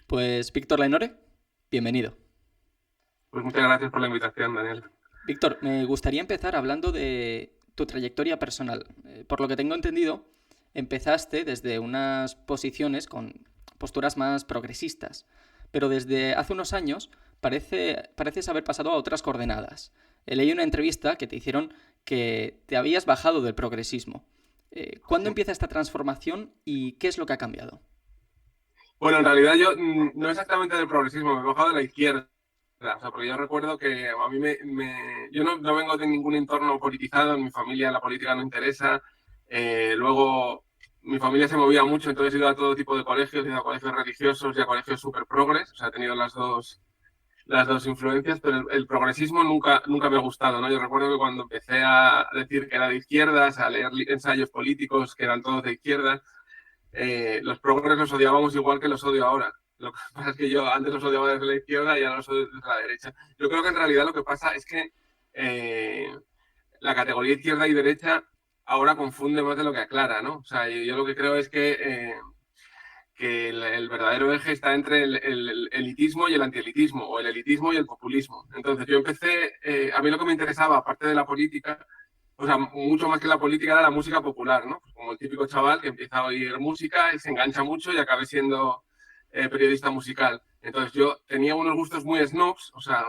Pues Víctor Lainore, bienvenido. Pues muchas gracias por la invitación, Daniel. Víctor, me gustaría empezar hablando de tu trayectoria personal. Por lo que tengo entendido, empezaste desde unas posiciones con posturas más progresistas, pero desde hace unos años pareces haber pasado a otras coordenadas. Leí una entrevista que te hicieron que te habías bajado del progresismo. ¿Cuándo empieza esta transformación y qué es lo que ha cambiado? Bueno, en realidad yo no exactamente del progresismo, me he bajado de la izquierda. O sea, porque yo recuerdo que a mí yo no vengo de ningún entorno politizado, en mi familia la política no interesa. Luego, mi familia se movía mucho, entonces he ido a todo tipo de colegios, he ido a colegios religiosos y a colegios súper progres, o sea, he tenido las dos influencias, pero el progresismo nunca me ha gustado, ¿no? Yo recuerdo que cuando empecé a decir que era de izquierdas, a leer ensayos políticos que eran todos de izquierdas, los progres los odiábamos igual que los odio ahora. Lo que pasa es que yo antes los odiaba desde la izquierda y ahora los odio desde la derecha. Yo creo que en realidad lo que pasa es que la categoría izquierda y derecha ahora confunde más de lo que aclara, ¿no? O sea, yo lo que creo es que el verdadero eje está entre el elitismo y el antielitismo, o el elitismo y el populismo. Entonces yo empecé, a mí lo que me interesaba, aparte de la política, o sea, mucho más que la política era la música popular, ¿no? Pues como el típico chaval que empieza a oír música y se engancha mucho y acaba siendo periodista musical. Entonces yo tenía unos gustos muy snobs, o sea,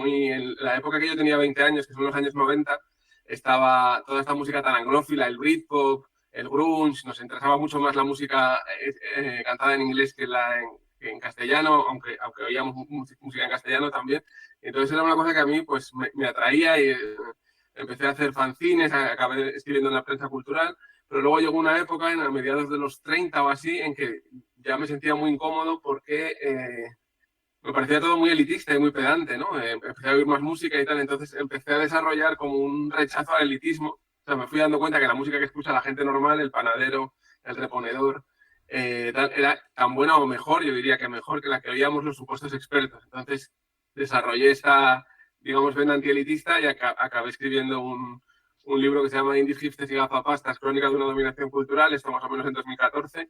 en la época que yo tenía 20 años, que son los años 90, estaba toda esta música tan anglófila, el Britpop, el grunge, nos interesaba mucho más la música cantada en inglés que en castellano, aunque oíamos música en castellano también. Entonces era una cosa que a mí pues me atraía y empecé a hacer fanzines, acabé escribiendo en la prensa cultural, pero luego llegó una época, a mediados de los 30 o así, en que ya me sentía muy incómodo porque me parecía todo muy elitista y muy pedante, ¿no? Empecé a oír más música y tal, entonces empecé a desarrollar como un rechazo al elitismo. O sea, me fui dando cuenta que la música que escucha la gente normal, el panadero, el reponedor, era tan buena o mejor, yo diría que mejor que la que oíamos los supuestos expertos. Entonces desarrollé esta, digamos, vena antielitista y acabé escribiendo un libro que se llama Indies, Giftes y Gafapastas, Crónica de una dominación cultural, esto más o menos en 2014,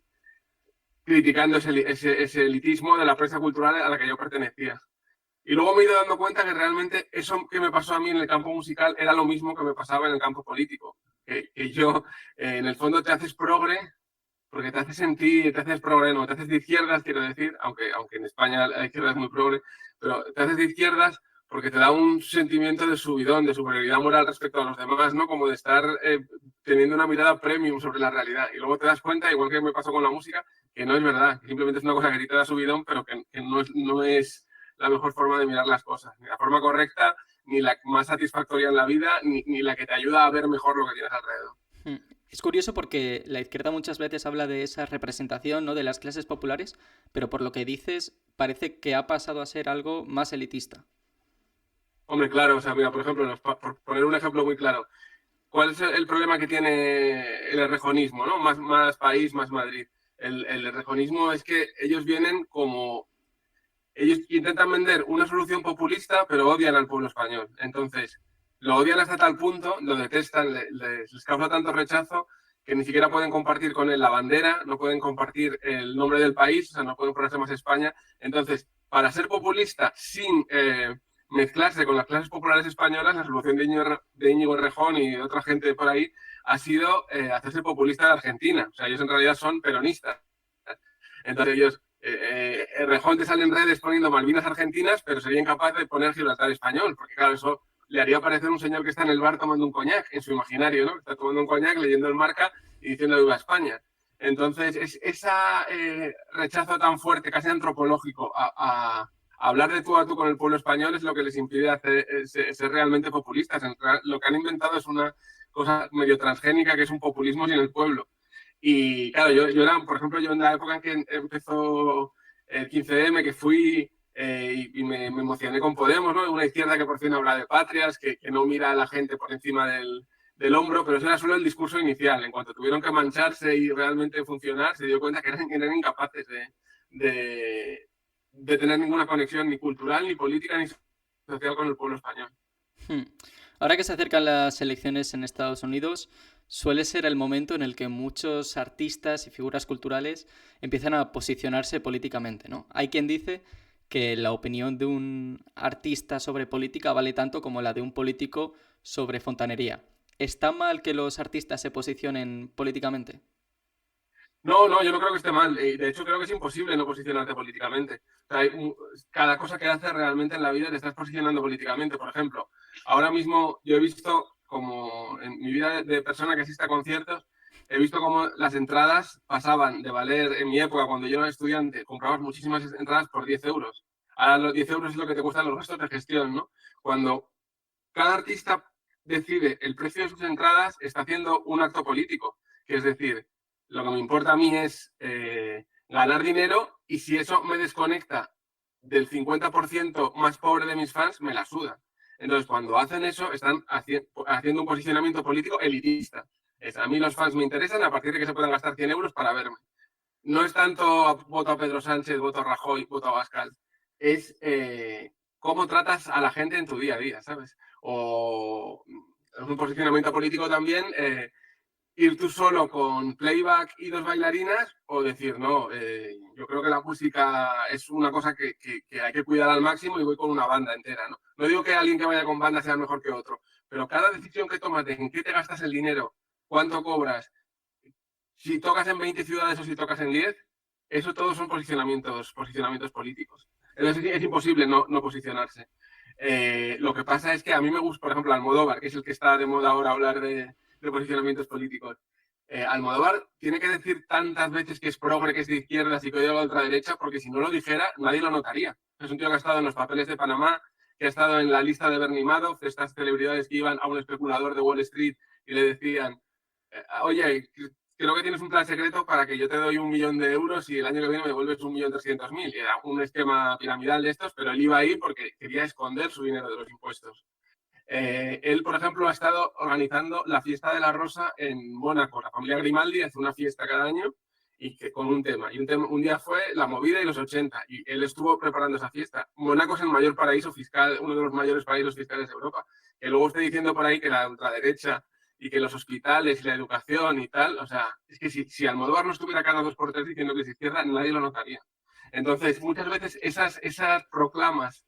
criticando ese elitismo de la prensa cultural a la que yo pertenecía. Y luego me he ido dando cuenta que realmente eso que me pasó a mí en el campo musical era lo mismo que me pasaba en el campo político. Que yo, en el fondo, te haces progre porque te haces sentir, te haces progre, no, te haces de izquierdas, quiero decir, aunque en España la izquierda es muy progre, pero te haces de izquierdas porque te da un sentimiento de subidón, de superioridad moral respecto a los demás, ¿no? Como de estar teniendo una mirada premium sobre la realidad. Y luego te das cuenta, igual que me pasó con la música, que no es verdad, que simplemente es una cosa que a ti te da subidón, pero que no es la mejor forma de mirar las cosas, ni la forma correcta, ni la más satisfactoria en la vida, ni la que te ayuda a ver mejor lo que tienes alrededor. Hmm. Es curioso porque la izquierda muchas veces habla de esa representación, ¿no?, de las clases populares, pero por lo que dices parece que ha pasado a ser algo más elitista. Hombre, claro, o sea, mira, por ejemplo, por poner un ejemplo muy claro, ¿cuál es el problema que tiene el errejonismo, ¿no? Más país, más Madrid. El errejonismo es que ellos vienen como... Ellos intentan vender una solución populista, pero odian al pueblo español. Entonces, lo odian hasta tal punto, lo detestan, les causa tanto rechazo que ni siquiera pueden compartir con él la bandera, no pueden compartir el nombre del país, o sea, no pueden ponerse más España. Entonces, para ser populista sin mezclarse con las clases populares españolas, la solución de Íñigo Errejón y de otra gente por ahí ha sido hacerse populista de Argentina. O sea, ellos en realidad son peronistas. Entonces ellos, Errejón te sale en redes poniendo Malvinas Argentinas, pero sería incapaz de poner Gibraltar español, porque claro, eso le haría parecer un señor que está en el bar tomando un coñac, en su imaginario, ¿no? Está tomando un coñac, leyendo el Marca y diciendo viva España. Entonces, ese rechazo tan fuerte, casi antropológico, a hablar de tú a tú con el pueblo español es lo que les impide ser realmente populistas. Lo que han inventado es una cosa medio transgénica que es un populismo sin el pueblo. Y claro, yo era, por ejemplo, yo en la época en que empezó el 15M, que fui y me emocioné con Podemos, ¿no? Una izquierda que por fin habla de patrias, que no mira a la gente por encima del hombro, pero eso era solo el discurso inicial. En cuanto tuvieron que mancharse y realmente funcionar, se dio cuenta que eran incapaces de tener ninguna conexión ni cultural, ni política, ni social con el pueblo español. Hmm. Ahora que se acercan las elecciones en Estados Unidos, suele ser el momento en el que muchos artistas y figuras culturales empiezan a posicionarse políticamente, ¿no? Hay quien dice que la opinión de un artista sobre política vale tanto como la de un político sobre fontanería. ¿Está mal que los artistas se posicionen políticamente? No, no, yo no creo que esté mal. De hecho, creo que es imposible no posicionarte políticamente. O sea, cada cosa que haces realmente en la vida te estás posicionando políticamente. Por ejemplo, ahora mismo yo he visto como en mi vida de persona que asiste a conciertos, he visto cómo las entradas pasaban de valer, en mi época, cuando yo era estudiante, comprabas muchísimas entradas por 10 euros. Ahora los 10 euros es lo que te cuestan los gastos de gestión, ¿no? Cuando cada artista decide el precio de sus entradas, está haciendo un acto político, que es decir, lo que me importa a mí es ganar dinero y si eso me desconecta del 50% más pobre de mis fans, me la suda. Entonces, cuando hacen eso, están haciendo un posicionamiento político elitista. Es, a mí los fans me interesan a partir de que se puedan gastar 100 euros para verme. No es tanto voto a Pedro Sánchez, voto a Rajoy, voto a Abascal. Es cómo tratas a la gente en tu día a día, ¿sabes? O es un posicionamiento político también, ir tú solo con playback y dos bailarinas o decir, no, yo creo que la música es una cosa que hay que cuidar al máximo y voy con una banda entera, ¿no? No digo que alguien que vaya con banda sea mejor que otro, pero cada decisión que tomas de en qué te gastas el dinero, cuánto cobras, si tocas en 20 ciudades o si tocas en 10, eso todos son posicionamientos políticos. Entonces es imposible no posicionarse. Lo que pasa es que a mí me gusta, por ejemplo, Almodóvar, que es el que está de moda ahora hablar de posicionamientos políticos. Almodóvar tiene que decir tantas veces que es progre, que es de izquierdas y que odia a la ultraderecha, porque si no lo dijera, nadie lo notaría. Es un tío que ha estado en los papeles de Panamá, que ha estado en la lista de Bernie Madoff, de estas celebridades que iban a un especulador de Wall Street y le decían, oye, creo que tienes un plan secreto para que yo te doy 1 millón de euros y el año que viene me devuelves 1.300.000. Era un esquema piramidal de estos, pero él iba ahí porque quería esconder su dinero de los impuestos. Él, por ejemplo, ha estado organizando la fiesta de la Rosa en Mónaco. La familia Grimaldi hace una fiesta cada año y con un tema. Y un día fue la movida y los 80. Y él estuvo preparando esa fiesta. Mónaco es el mayor paraíso fiscal, uno de los mayores paraísos fiscales de Europa. Que luego esté diciendo por ahí que la ultraderecha y que los hospitales y la educación y tal, o sea, es que si Almodóvar no estuviera cada 2 por 3 diciendo que es izquierda, nadie lo notaría. Entonces, muchas veces esas proclamas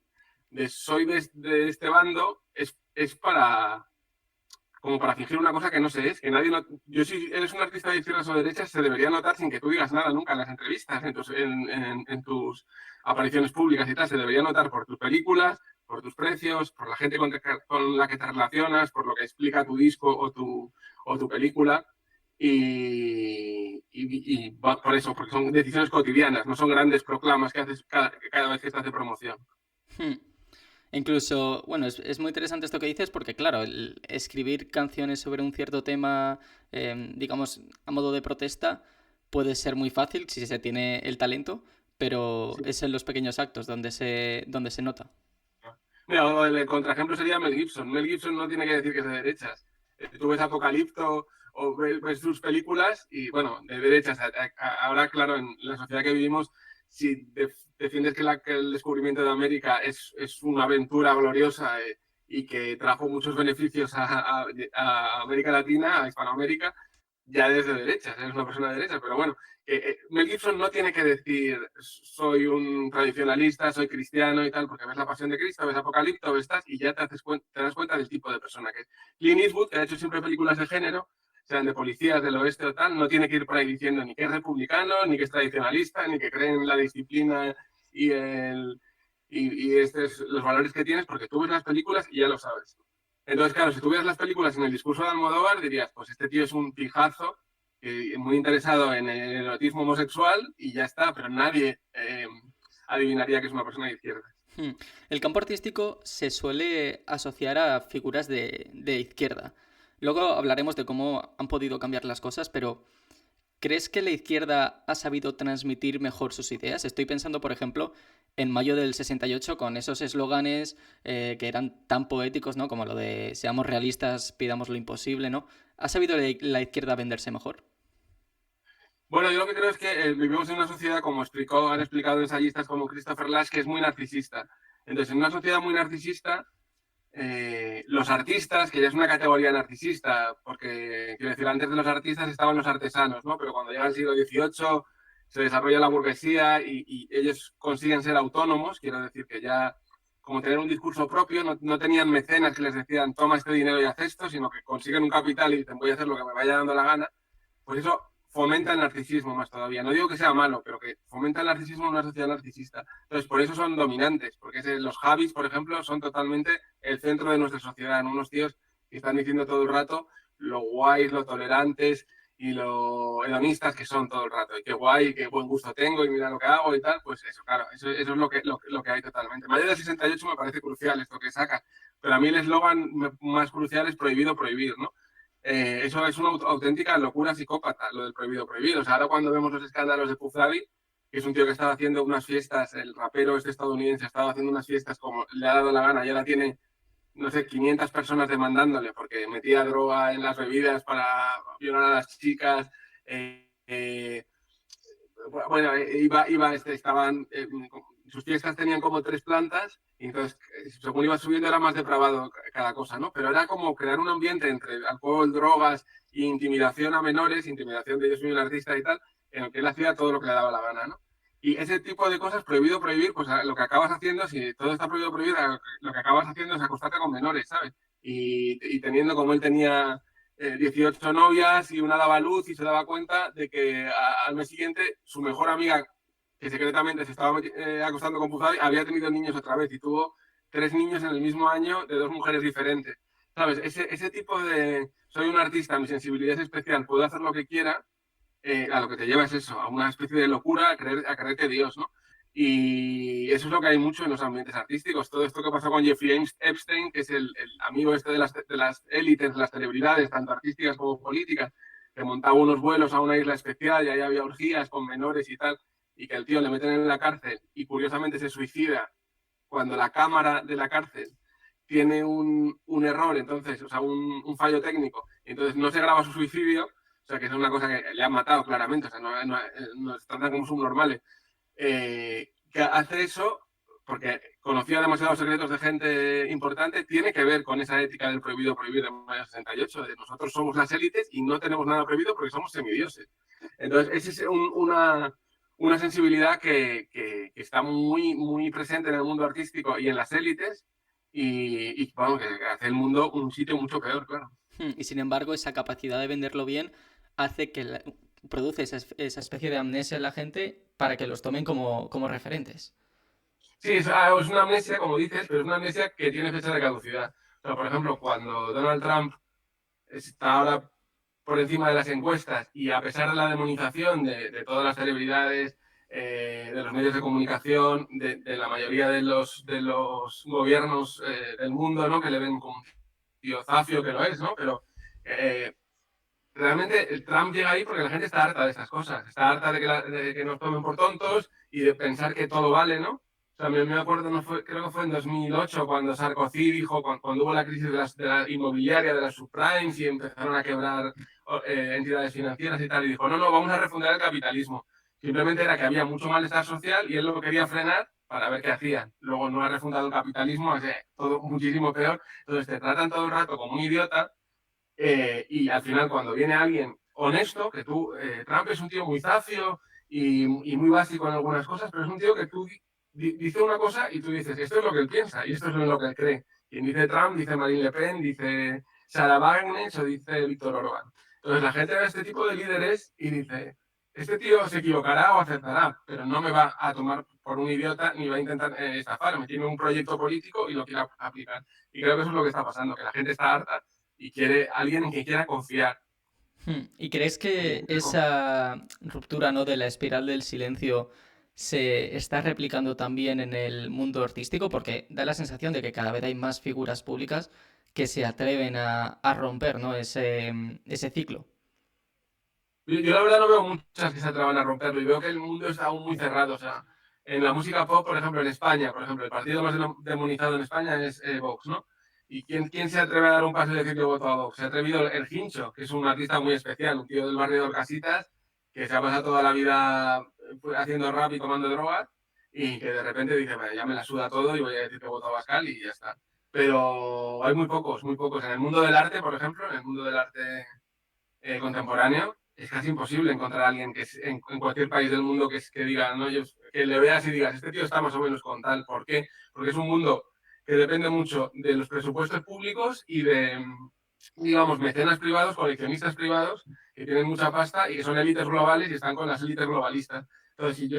de soy de este bando es para como para fingir una cosa que no se es, que nadie yo si eres un artista de izquierdas o de derechas se debería notar sin que tú digas nada nunca en las entrevistas, en tus apariciones públicas y tal, se debería notar por tus películas, por tus precios, por la gente con la que te relacionas, por lo que explica tu disco o tu película. Y por eso, porque son decisiones cotidianas, no son grandes proclamas que haces cada vez que estás de promoción. Hmm. Incluso, bueno, es muy interesante esto que dices porque, claro, el escribir canciones sobre un cierto tema, digamos, a modo de protesta, puede ser muy fácil si se tiene el talento, pero Sí. es en los pequeños actos donde se nota. Mira, el contraejemplo sería Mel Gibson. Mel Gibson no tiene que decir que es de derechas. Tú ves Apocalipto o ves sus películas y, bueno, de derechas. Ahora, claro, en la sociedad que vivimos, si defiendes que el descubrimiento de América es una aventura gloriosa y que trajo muchos beneficios a América Latina, a Hispanoamérica, ya desde derechas, eres una persona de derechas, pero bueno, Mel Gibson no tiene que decir soy un tradicionalista, soy cristiano y tal, porque ves La Pasión de Cristo, ves Apocalipto, ves estas y ya te das cuenta del tipo de persona que es. Clint Eastwood, que ha hecho siempre películas de género, sean de policías del oeste o tal, no tiene que ir por ahí diciendo ni que es republicano, ni que es tradicionalista, ni que cree en la disciplina y, los valores que tienes, porque tú ves las películas y ya lo sabes. Entonces, claro, si tuvieras las películas en el discurso de Almodóvar, dirías, pues este tío es un pijazo, muy interesado en el erotismo homosexual y ya está, pero nadie adivinaría que es una persona de izquierda. Hmm. El campo artístico se suele asociar a figuras de izquierda. Luego hablaremos de cómo han podido cambiar las cosas, pero ¿crees que la izquierda ha sabido transmitir mejor sus ideas? Estoy pensando, por ejemplo, en mayo del 68 con esos eslóganes que eran tan poéticos, ¿no? Como lo de seamos realistas, pidamos lo imposible, ¿no? ¿Ha sabido la izquierda venderse mejor? Bueno, yo lo que creo es que vivimos en una sociedad, como han explicado ensayistas como Christopher Lasch, que es muy narcisista. Entonces, en una sociedad muy narcisista, Los artistas, que ya es una categoría narcisista, porque, quiero decir, antes de los artistas estaban los artesanos, ¿no? Pero cuando llega el siglo XVIII se desarrolla la burguesía y ellos consiguen ser autónomos, quiero decir que ya, como tener un discurso propio, no tenían mecenas que les decían toma este dinero y haz esto, sino que consiguen un capital y dicen voy a hacer lo que me vaya dando la gana, pues eso fomenta el narcisismo más todavía. No digo que sea malo, pero que fomenta el narcisismo en una sociedad narcisista. Entonces, por eso son dominantes, porque los Javis, por ejemplo, son totalmente el centro de nuestra sociedad, ¿no? Unos tíos que están diciendo todo el rato lo guays, lo tolerantes y lo hedonistas que son todo el rato. Y qué guay, qué buen gusto tengo y mira lo que hago y tal. Pues eso, claro, eso es lo que hay totalmente. Mayo del 68 me parece crucial esto que saca, pero a mí el eslogan más crucial es prohibido prohibir, ¿no? Eso es una auténtica locura psicópata, lo del prohibido prohibido. O sea, ahora cuando vemos los escándalos de Puff Daddy, que es un tío que estaba haciendo unas fiestas, el rapero este estadounidense estaba haciendo unas fiestas como le ha dado la gana, ya la tiene, no sé, 500 personas demandándole porque metía droga en las bebidas para violar a las chicas. Bueno, estaban, sus fiestas tenían como 3 plantas y entonces, según iba subiendo, era más depravado cada cosa, ¿no? Pero era como crear un ambiente entre alcohol, drogas e intimidación a menores, intimidación de yo soy un artista y tal, en el que él hacía todo lo que le daba la gana, ¿no? Y ese tipo de cosas, prohibido prohibir, pues lo que acabas haciendo, si todo está prohibido prohibir, lo que acabas haciendo es acostarte con menores, ¿sabes? Y teniendo como él tenía 18 novias y una daba luz y se daba cuenta de que al mes siguiente su mejor amiga, que secretamente se estaba acostando con Puzadi, había tenido niños otra vez y tuvo 3 niños en el mismo año de 2 mujeres diferentes. ¿Sabes? Ese tipo de soy un artista, mi sensibilidad es especial, puedo hacer lo que quiera, a lo que te lleva es eso, a una especie de locura, a creer que Dios, ¿no? Y eso es lo que hay mucho en los ambientes artísticos. Todo esto que pasó con Jeffrey Epstein, que es el amigo este de las élites, de las celebridades, tanto artísticas como políticas, que montaba unos vuelos a una isla especial y ahí había orgías con menores y tal, y que el tío le meten en la cárcel y curiosamente se suicida cuando la cámara de la cárcel tiene un error, entonces, o sea, un fallo técnico, entonces no se graba su suicidio, o sea, que es una cosa que le han matado claramente, o sea, no se tratan como subnormales, que hace eso porque conocía demasiados secretos de gente importante, tiene que ver con esa ética del prohibido prohibir de mayo 68, de nosotros somos las élites y no tenemos nada prohibido porque somos semidioses. Entonces, esa es una sensibilidad que está muy, muy presente en el mundo artístico y en las élites y bueno, que hace el mundo un sitio mucho peor, claro. Y sin embargo, esa capacidad de venderlo bien hace que produce esa especie de amnesia en la gente para que los tomen como referentes. Sí, es una amnesia, como dices, pero es una amnesia que tiene fecha de caducidad. O sea, por ejemplo, cuando Donald Trump está ahora por encima de las encuestas y a pesar de la demonización de todas las celebridades, de los medios de comunicación, de la mayoría de los gobiernos del mundo, ¿no? Que le ven como un tío zafio, que lo es, ¿no? Pero realmente el Trump llega ahí porque la gente está harta de esas cosas, está harta de que nos tomen por tontos y de pensar que todo vale, ¿no? O sea, me acuerdo, creo que fue en 2008 cuando Sarkozy dijo, cuando hubo la crisis de la inmobiliaria, de las subprimes y empezaron a quebrar entidades financieras y tal, y dijo, no, no, vamos a refundar el capitalismo. Simplemente era que había mucho malestar social y él lo quería frenar para ver qué hacían. Luego no ha refundado el capitalismo, o sea, todo muchísimo peor. Entonces te tratan todo el rato como un idiota y al final cuando viene alguien honesto, que Trump es un tío muy zafio y muy básico en algunas cosas, pero es un tío que tú dice una cosa y tú dices, esto es lo que él piensa y esto es lo que él cree. Quien dice Trump, dice Marine Le Pen, dice Sarah Wagner o dice Víctor Orbán. Entonces la gente ve a este tipo de líderes y dice, este tío se equivocará o acertará, pero no me va a tomar por un idiota ni va a intentar estafarme. Tiene un proyecto político y lo quiere aplicar. Y creo que eso es lo que está pasando, que la gente está harta y quiere alguien en quien quiera confiar. ¿Y crees que esa ruptura, ¿no?, de la espiral del silencio se está replicando también en el mundo artístico? Porque da la sensación de que cada vez hay más figuras públicas que se atreven a romper, ¿no?, ese ciclo. Yo la verdad no veo muchas que se atrevan a romperlo y veo que el mundo está aún muy cerrado. O sea, en la música pop, por ejemplo, en España, por ejemplo, el partido más demonizado en España es Vox, ¿no? ¿Y quién se atreve a dar un paso y decir que voto a Vox? Se ha atrevido el Hincho, que es un artista muy especial, un tío del barrio de Orcasitas, que se ha pasado toda la vida haciendo rap y tomando drogas y que de repente dice, bueno, ya me la suda todo y voy a decir que voto a Bascal y ya está. pero hay muy pocos, muy pocos. En el mundo del arte, por ejemplo, en el mundo del arte contemporáneo, es casi imposible encontrar a alguien que en cualquier país del mundo que diga, ¿no? Que le veas y digas, este tío está más o menos con tal. ¿Por qué? Porque es un mundo que depende mucho de los presupuestos públicos y de, digamos, mecenas privados, coleccionistas privados, que tienen mucha pasta y que son élites globales y están con las élites globalistas. Entonces, si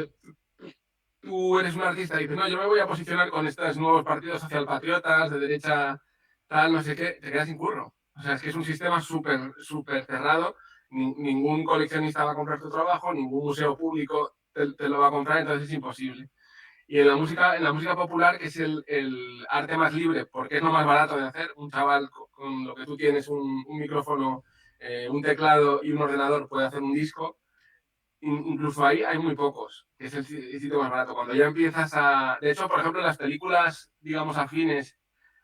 tú eres un artista y dices, no, yo me voy a posicionar con estos nuevos partidos socialpatriotas, de derecha, tal, no sé qué, te quedas sin curro. O sea, es que es un sistema súper, súper cerrado. Ningún coleccionista va a comprar tu trabajo, ningún museo público te lo va a comprar, entonces es imposible. Y en la música popular, que es el arte más libre, porque es lo más barato de hacer, un chaval con lo que tú tienes, un micrófono, un teclado y un ordenador puede hacer un disco, incluso ahí hay muy pocos, que es el sitio más barato. Cuando ya empiezas a... De hecho, por ejemplo, las películas, digamos, afines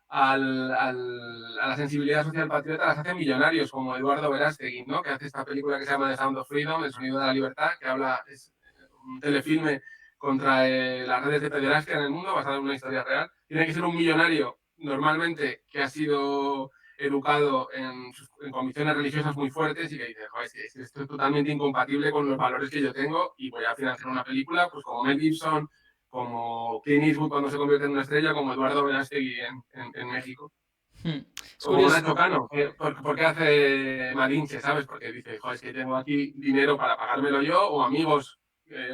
a la sensibilidad social patriota las hacen millonarios, como Eduardo Verástegui, ¿no? Que hace esta película que se llama The Sound of Freedom, El sonido de la libertad, que habla, es un telefilme contra las redes de pederastia en el mundo, basado en una historia real. Tiene que ser un millonario, normalmente, que ha sido educado en convicciones religiosas muy fuertes y que dice, joder, esto es totalmente incompatible con los valores que yo tengo y voy a financiar una película, pues como Mel Gibson, como Clint Eastwood cuando se convierte en una estrella, como Eduardo Verástegui en México. Hmm. Es Como curioso. Nacho Cano, ¿por qué hace Malinche, sabes? Porque dice, joder, es que tengo aquí dinero para pagármelo yo o amigos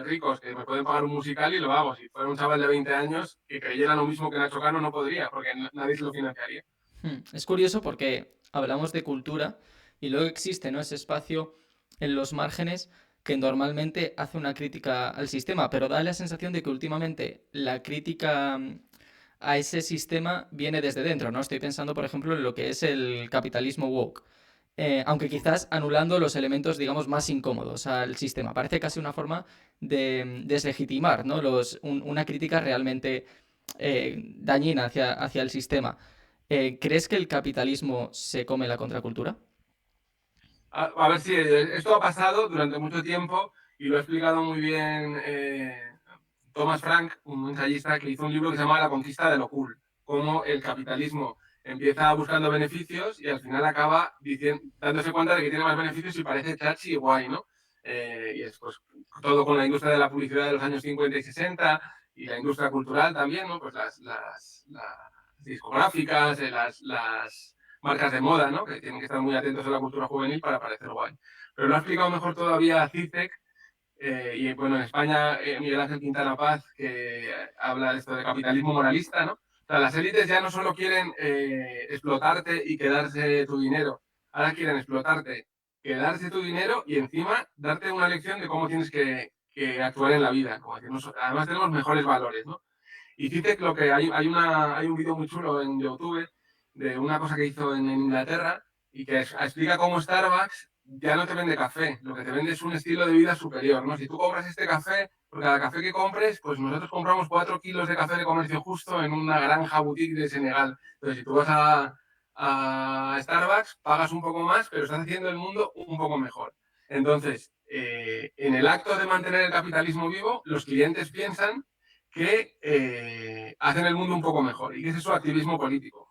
ricos que me pueden pagar un musical y lo hago. Si fuera un chaval de 20 años que creyera lo mismo que Nacho Cano, no podría, porque nadie se lo financiaría. Es curioso porque hablamos de cultura y luego existe, ¿no? Ese espacio en los márgenes que normalmente hace una crítica al sistema, pero da la sensación de que últimamente la crítica a ese sistema viene desde dentro, ¿no? Estoy pensando, por ejemplo, en lo que es el capitalismo woke. Aunque quizás anulando los elementos, digamos, más incómodos al sistema. Parece casi una forma de deslegitimar, ¿no? Una crítica realmente dañina hacia el sistema. ¿Crees que el capitalismo se come la contracultura? A ver si esto ha pasado durante mucho tiempo y lo ha explicado muy bien Thomas Frank, un ensayista que hizo un libro que se llama La conquista de lo cool, cómo el capitalismo empieza buscando beneficios y al final acaba dándose cuenta de que tiene más beneficios y parece chachi y guay, ¿no? Y es pues, todo con la industria de la publicidad de los años 50 y 60 y la industria cultural también, ¿no? Pues las discográficas, las marcas de moda, ¿no? Que tienen que estar muy atentos a la cultura juvenil para parecer guay. Pero lo ha explicado mejor todavía Zizek, y bueno, en España, Miguel Ángel Quintana Paz, que habla de esto de capitalismo moralista, ¿no? O sea, las élites ya no solo quieren explotarte y quedarse tu dinero, ahora quieren explotarte, quedarse tu dinero y encima darte una lección de cómo tienes que actuar en la vida. Como decir, además tenemos mejores valores, ¿no? Y Zizek, lo que hay un vídeo muy chulo en YouTube de una cosa que hizo en Inglaterra y que explica cómo Starbucks ya no te vende café, lo que te vende es un estilo de vida superior, ¿no? Si tú compras este café, por cada café que compres, pues nosotros compramos 4 kilos de café de comercio justo en una granja boutique de Senegal. Entonces, si tú vas a Starbucks, pagas un poco más, pero estás haciendo el mundo un poco mejor. Entonces, en el acto de mantener el capitalismo vivo, los clientes piensan que hacen el mundo un poco mejor y que ese es su activismo político.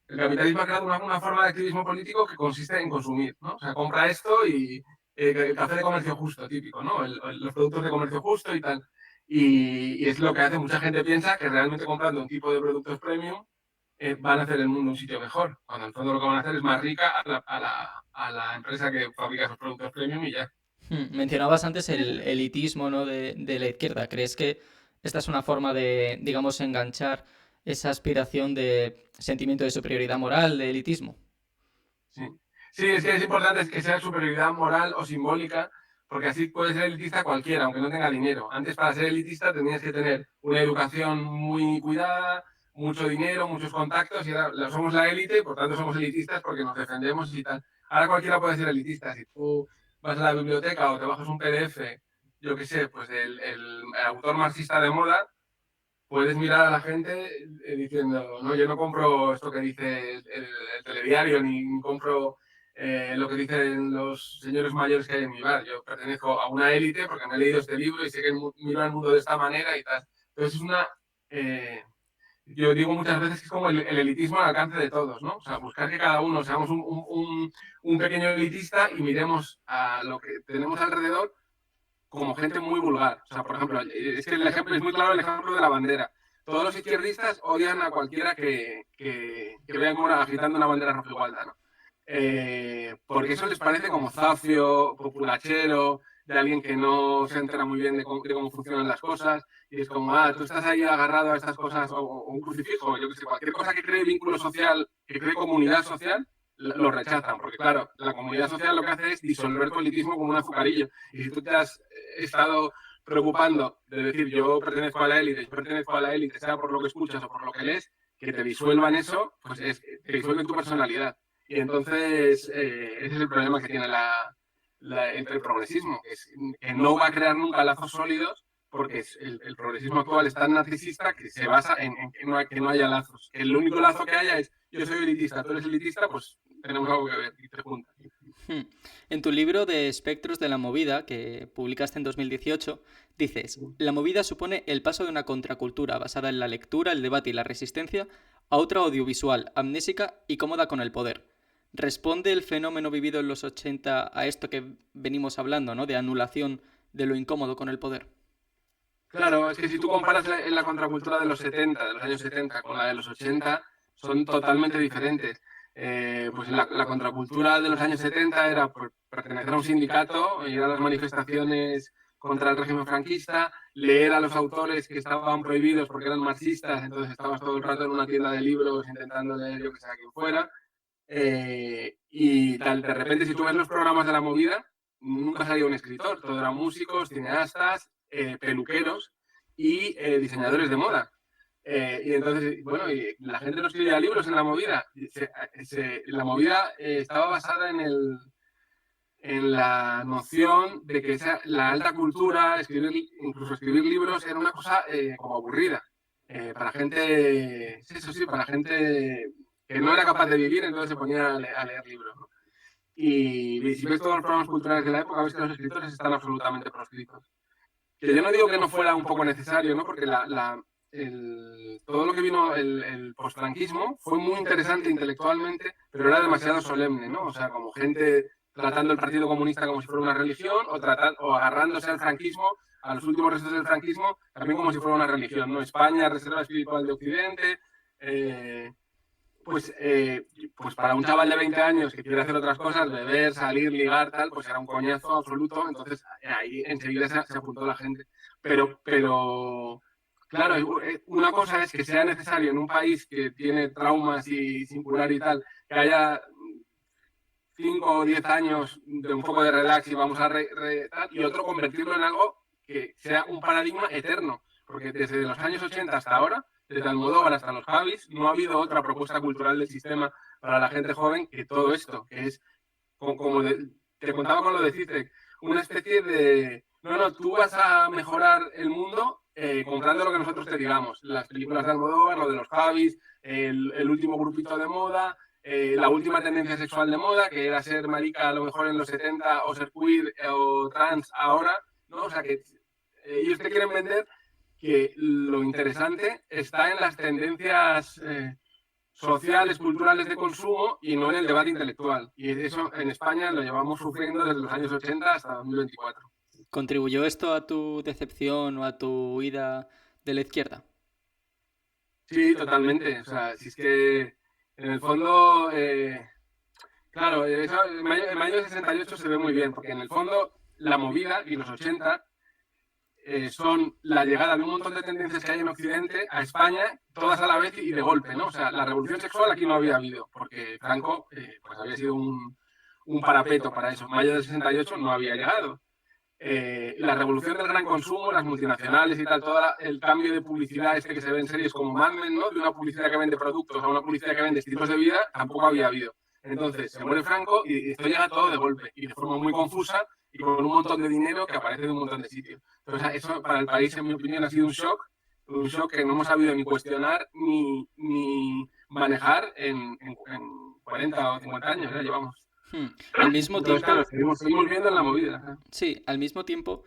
El capitalismo ha creado una forma de activismo político que consiste en consumir, ¿no? O sea, compra esto y el café de comercio justo, típico, ¿no? Los productos de comercio justo y tal. Y es lo que hace, mucha gente piensa que realmente comprando un tipo de productos premium van a hacer el mundo un sitio mejor, cuando en el fondo lo que van a hacer es más rica a la empresa que fabrica esos productos premium y ya. Mencionabas antes el elitismo, ¿no? de la izquierda. ¿Crees que esta es una forma de, digamos, enganchar esa aspiración de sentimiento de superioridad moral, de elitismo? Sí. Sí, es que es importante que sea superioridad moral o simbólica, porque así puede ser elitista cualquiera, aunque no tenga dinero. Antes, para ser elitista, tenías que tener una educación muy cuidada, mucho dinero, muchos contactos, y ahora somos la élite, por tanto somos elitistas porque nos defendemos y tal. Ahora cualquiera puede ser elitista. Si tú vas a la biblioteca o te bajas un PDF, yo qué sé, pues el autor marxista de moda, puedes mirar a la gente diciendo, no, yo no compro esto que dice el telediario, ni compro lo que dicen los señores mayores que hay en mi bar. Yo pertenezco a una élite porque me he leído este libro y sé que miro al mundo de esta manera y tal. Entonces es una, eh, yo digo muchas veces que es como el elitismo al alcance de todos, ¿no? O sea, buscar que cada uno seamos un pequeño elitista y miremos a lo que tenemos alrededor como gente muy vulgar. O sea, por ejemplo, es que el ejemplo es muy claro, el ejemplo de la bandera. Todos los izquierdistas odian a cualquiera que vean como agitando una bandera roja igualda, ¿no? Porque eso les parece como zafio, populachero, de alguien que no se entera muy bien de cómo funcionan las cosas, y es como, tú estás ahí agarrado a estas cosas, o un crucifijo, yo que sé, cualquier cosa que cree vínculo social, que cree comunidad social, lo rechazan, porque claro, la comunidad social lo que hace es disolver tu elitismo como un azucarillo, y si tú te has estado preocupando de decir yo pertenezco a la élite, sea por lo que escuchas o por lo que lees, que te disuelvan eso, pues te disuelven tu personalidad. Y entonces ese es el problema que tiene entre el progresismo, que no va a crear nunca lazos sólidos porque el progresismo actual es tan narcisista que se basa en que no haya lazos. El único lazo que haya es yo soy elitista, tú eres elitista, pues tenemos algo que ver y te juntas. En tu libro de Espectros de la Movida, que publicaste en 2018, dices, la movida supone el paso de una contracultura basada en la lectura, el debate y la resistencia a otra audiovisual, amnésica y cómoda con el poder. ¿Responde el fenómeno vivido en los 80 a esto que venimos hablando, ¿no? De anulación de lo incómodo con el poder? Claro, es que si tú comparas la contracultura de los 70, de los años 70, con la de los 80, son totalmente diferentes. Pues la contracultura de los años 70 era pertenecer a un sindicato, ir a las manifestaciones contra el régimen franquista, leer a los autores que estaban prohibidos porque eran marxistas, entonces estabas todo el rato en una tienda de libros intentando leer yo que sé a quien fuera. Y tal, de repente, si tú ves los programas de la movida, nunca salía un escritor, todo eran músicos, cineastas, peluqueros y diseñadores de moda. Y entonces, bueno, y la gente no escribía libros en la movida. La movida estaba basada en la noción de que la alta cultura, incluso escribir libros, era una cosa como aburrida. Para gente, sí, eso sí, para gente que no era capaz de vivir, entonces se ponía a leer libros, ¿no? Y si ves todos los programas culturales de la época, ves que los escritores están absolutamente proscritos. Que yo no digo que no fuera un poco necesario, ¿no? Porque todo lo que vino el postfranquismo fue muy interesante intelectualmente, pero era demasiado solemne, ¿no? O sea, como gente tratando el Partido Comunista como si fuera una religión o agarrándose al franquismo, a los últimos restos del franquismo, también como si fuera una religión, ¿no? España, reserva espiritual de Occidente, eh, pues, pues para un chaval de 20 años que quiere hacer otras cosas, beber, salir, ligar, tal, pues era un coñazo absoluto, entonces ahí enseguida se apuntó la gente. Pero claro, una cosa es que sea necesario en un país que tiene traumas y singular y tal, que haya 5 o 10 años de un poco de relax y vamos a tal, y otro convertirlo en algo que sea un paradigma eterno, porque desde los años 80 hasta ahora, desde Almodóvar hasta los Javis, no ha habido otra propuesta cultural del sistema para la gente joven que todo esto, que es como te contaba con lo de Citrek, una especie de, no, tú vas a mejorar el mundo comprando lo que nosotros te digamos, las películas de Almodóvar, lo de los Javis, el último grupito de moda, la última tendencia sexual de moda, que era ser marica a lo mejor en los 70 o ser queer o trans ahora, ¿no? O sea que ellos te quieren vender que lo interesante está en las tendencias sociales, culturales de consumo y no en el debate intelectual. Y eso en España lo llevamos sufriendo desde los años 80 hasta 2024. ¿Contribuyó esto a tu decepción o a tu huida de la izquierda? Sí, totalmente. O sea, si es que en el fondo, claro, eso, en mayo del 68 se ve muy bien, porque en el fondo la movida y los 80 son la llegada de un montón de tendencias que hay en Occidente a España, todas a la vez y de golpe, ¿no? O sea, la revolución sexual aquí no había habido, porque Franco pues había sido un parapeto para eso. Mayo del 68 no había llegado. La revolución del gran consumo, las multinacionales y tal, todo el cambio de publicidad este que se ve en series como Mad Men, ¿no? De una publicidad que vende productos a una publicidad que vende estilos de vida, tampoco había habido. Entonces, se muere Franco y esto llega todo de golpe y de forma muy confusa y con un montón de dinero que aparece de un montón de sitios. Entonces, eso para el país, en mi opinión, ha sido un shock que no hemos sabido ni cuestionar ni manejar en 40 o 50 años, ya llevamos. Al mismo Entonces, tiempo, claro, seguimos viendo en la movida. sí, al mismo tiempo,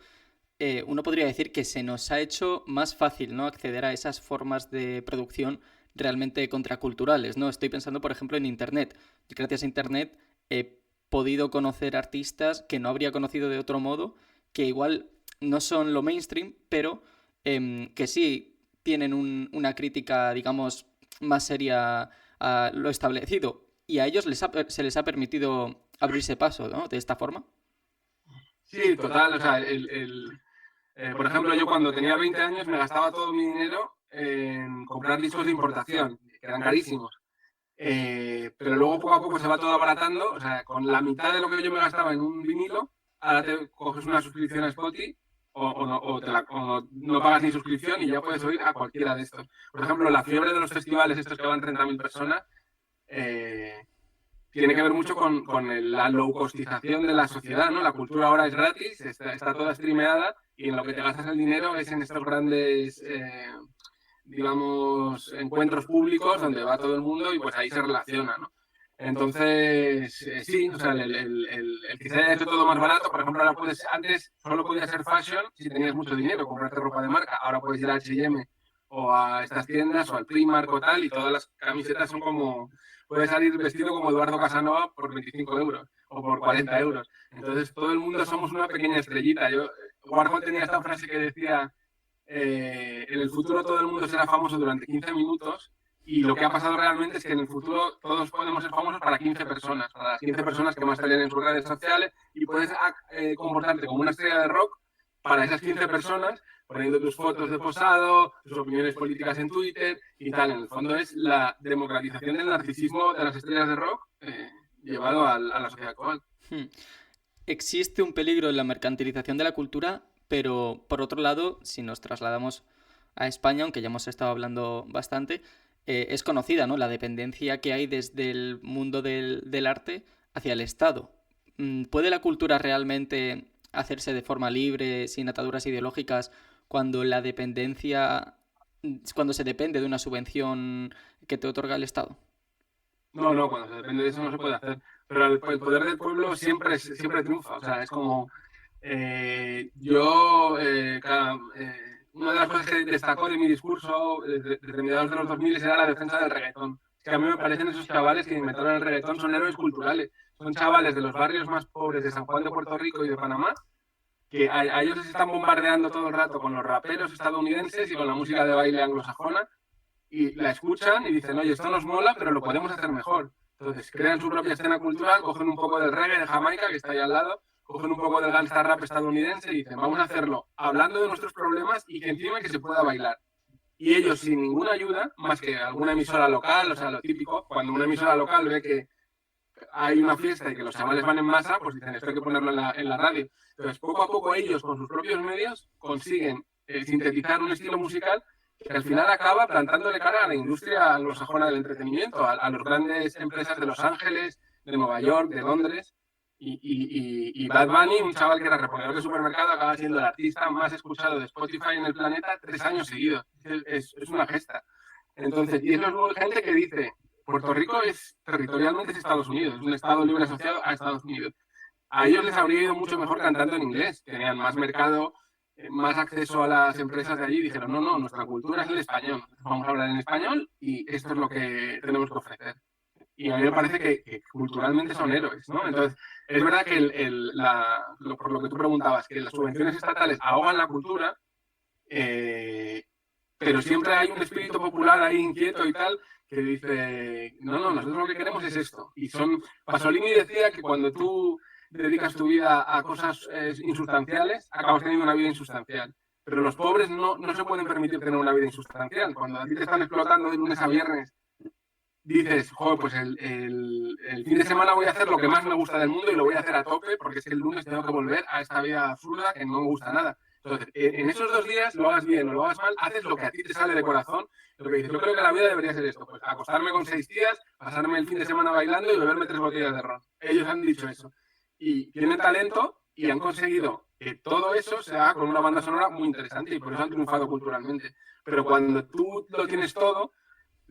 uno podría decir que se nos ha hecho más fácil, ¿no?, acceder a esas formas de producción realmente contraculturales, ¿no? Estoy pensando, por ejemplo, en Internet. Gracias a Internet he podido conocer artistas que no habría conocido de otro modo, que igual no son lo mainstream, pero que sí tienen una crítica, digamos, más seria a lo establecido. Y a ellos se les ha permitido abrirse paso, ¿no?, de esta forma. Sí, total. O sea, por ejemplo, yo cuando tenía 20 años me gastaba todo mi dinero en comprar discos de importación, que eran carísimos. Pero luego poco a poco se va todo abaratando. O sea, con la mitad de lo que yo me gastaba en un vinilo, ahora te coges una suscripción a Spotify o no pagas ni suscripción y ya puedes oír a cualquiera de estos. Por ejemplo, la fiebre de los festivales, estos que van 30.000 personas, eh, tiene que ver mucho con la low costización de la sociedad, ¿no? La cultura ahora es gratis, está toda streameada y en lo que te gastas el dinero es en estos grandes, digamos, encuentros públicos donde va todo el mundo y pues ahí se relaciona, ¿no? Entonces, sí, o sea, el que se haya hecho todo más barato, por ejemplo, ahora antes solo podías ser fashion si tenías mucho dinero, comprarte ropa de marca, ahora puedes ir a H&M o a estas tiendas o al Primark o tal y todas las camisetas son como, puedes salir vestido como Eduardo Casanova por 25 euros o por 40 euros. Entonces, todo el mundo somos una pequeña estrellita. Warhol tenía esta frase que decía, en el futuro todo el mundo será famoso durante 15 minutos y lo que ha pasado realmente es que en el futuro todos podemos ser famosos para 15 personas, para las 15 personas que más te leen en sus redes sociales y puedes comportarte como una estrella de rock para esas 15 personas, poniendo tus fotos de posado, tus opiniones políticas en Twitter y tal. En el fondo es la democratización del narcisismo de las estrellas de rock llevado a la sociedad actual. Hmm. Existe un peligro en la mercantilización de la cultura, pero por otro lado, si nos trasladamos a España, aunque ya hemos estado hablando bastante, es conocida, ¿no?, la dependencia que hay desde el mundo del arte hacia el Estado. ¿Puede la cultura realmente hacerse de forma libre, sin ataduras ideológicas, cuando la dependencia, cuando se depende de una subvención que te otorga el Estado? No, no, cuando se depende de eso no se puede hacer. Pero el poder del pueblo siempre triunfa. O sea, es como una de las cosas que destacó de mi discurso desde mediados de los 2000 era la defensa del reggaetón. Es que a mí me parecen esos chavales que inventaron el reggaetón son héroes culturales. Son chavales de los barrios más pobres de San Juan de Puerto Rico y de Panamá, que a ellos les están bombardeando todo el rato con los raperos estadounidenses y con la música de baile anglosajona y la escuchan y dicen, oye, esto nos mola, pero lo podemos hacer mejor. Entonces crean su propia escena cultural, cogen un poco del reggae de Jamaica, que está ahí al lado, cogen un poco del gangsta rap estadounidense y dicen, vamos a hacerlo hablando de nuestros problemas y que encima que se pueda bailar. Y ellos sin ninguna ayuda, más que alguna emisora local, o sea, lo típico, cuando una emisora local ve que hay una fiesta y que los chavales van en masa, pues dicen, esto hay que ponerlo en la radio. Entonces, poco a poco ellos, con sus propios medios, consiguen sintetizar un estilo musical que al final acaba plantándole cara a la industria anglosajona del entretenimiento, a las grandes empresas de Los Ángeles, de Nueva York, de Londres. Y Bad Bunny, un chaval que era reponedor de supermercado, acaba siendo el artista más escuchado de Spotify en el planeta 3 años seguidos. Es una gesta. Entonces, y es gente que dice, Puerto Rico territorialmente es Estados Unidos, es un estado libre asociado a Estados Unidos. A ellos les habría ido mucho mejor cantando en inglés, tenían más mercado, más acceso a las empresas de allí, y dijeron, no, no, nuestra cultura es el español, vamos a hablar en español y esto es lo que tenemos que ofrecer. Y a mí me parece que culturalmente son héroes, ¿no? Entonces, es verdad que por lo que tú preguntabas, que las subvenciones estatales ahogan la cultura, pero siempre hay un espíritu popular ahí inquieto y tal, que dice, no, no, nosotros lo que queremos es esto. Pasolini decía que cuando tú dedicas tu vida a cosas insustanciales, acabas teniendo una vida insustancial. Pero los pobres no se pueden permitir tener una vida insustancial. Cuando a ti te están explotando de lunes a viernes, dices, joder, pues el fin de semana voy a hacer lo que más me gusta del mundo y lo voy a hacer a tope, porque es que el lunes tengo que volver a esta vida absurda que no me gusta nada. Entonces, en esos 2 días, lo hagas bien o lo hagas mal, haces lo que a ti te sale de corazón. Lo que dices, yo creo que la vida debería ser esto, pues acostarme con 6 días, pasarme el fin de semana bailando y beberme 3 botellas de ron. Ellos han dicho eso. Y tienen talento y han conseguido que todo eso se haga con una banda sonora muy interesante y por eso han triunfado culturalmente. Pero cuando tú lo tienes todo,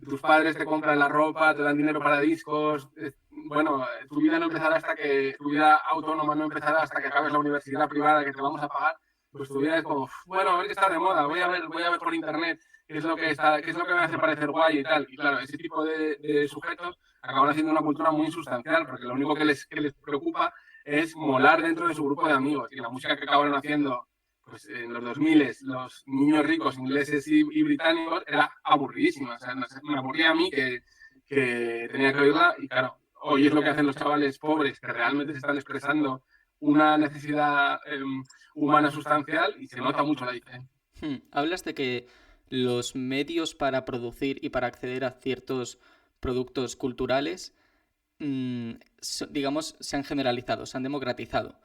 tus padres te compran la ropa, te dan dinero para discos, bueno, tu vida autónoma no empezará hasta que acabes la universidad privada que te vamos a pagar. pues tu vida es como, bueno, a ver qué está de moda, voy a ver por internet qué es lo que me hace parecer guay y tal. Y claro, ese tipo de sujetos acaban haciendo una cultura muy insustancial, porque lo único que les preocupa es molar dentro de su grupo de amigos. Y la música que acabaron haciendo pues, en los 2000 los niños ricos ingleses y británicos era aburridísima. O sea, me aburría a mí que tenía que oírla y claro, hoy es lo que hacen los chavales pobres que realmente se están expresando una necesidad humana sustancial y se nota mucho la diferencia. Hablas de que los medios para producir y para acceder a ciertos productos culturales, digamos, se han generalizado, se han democratizado.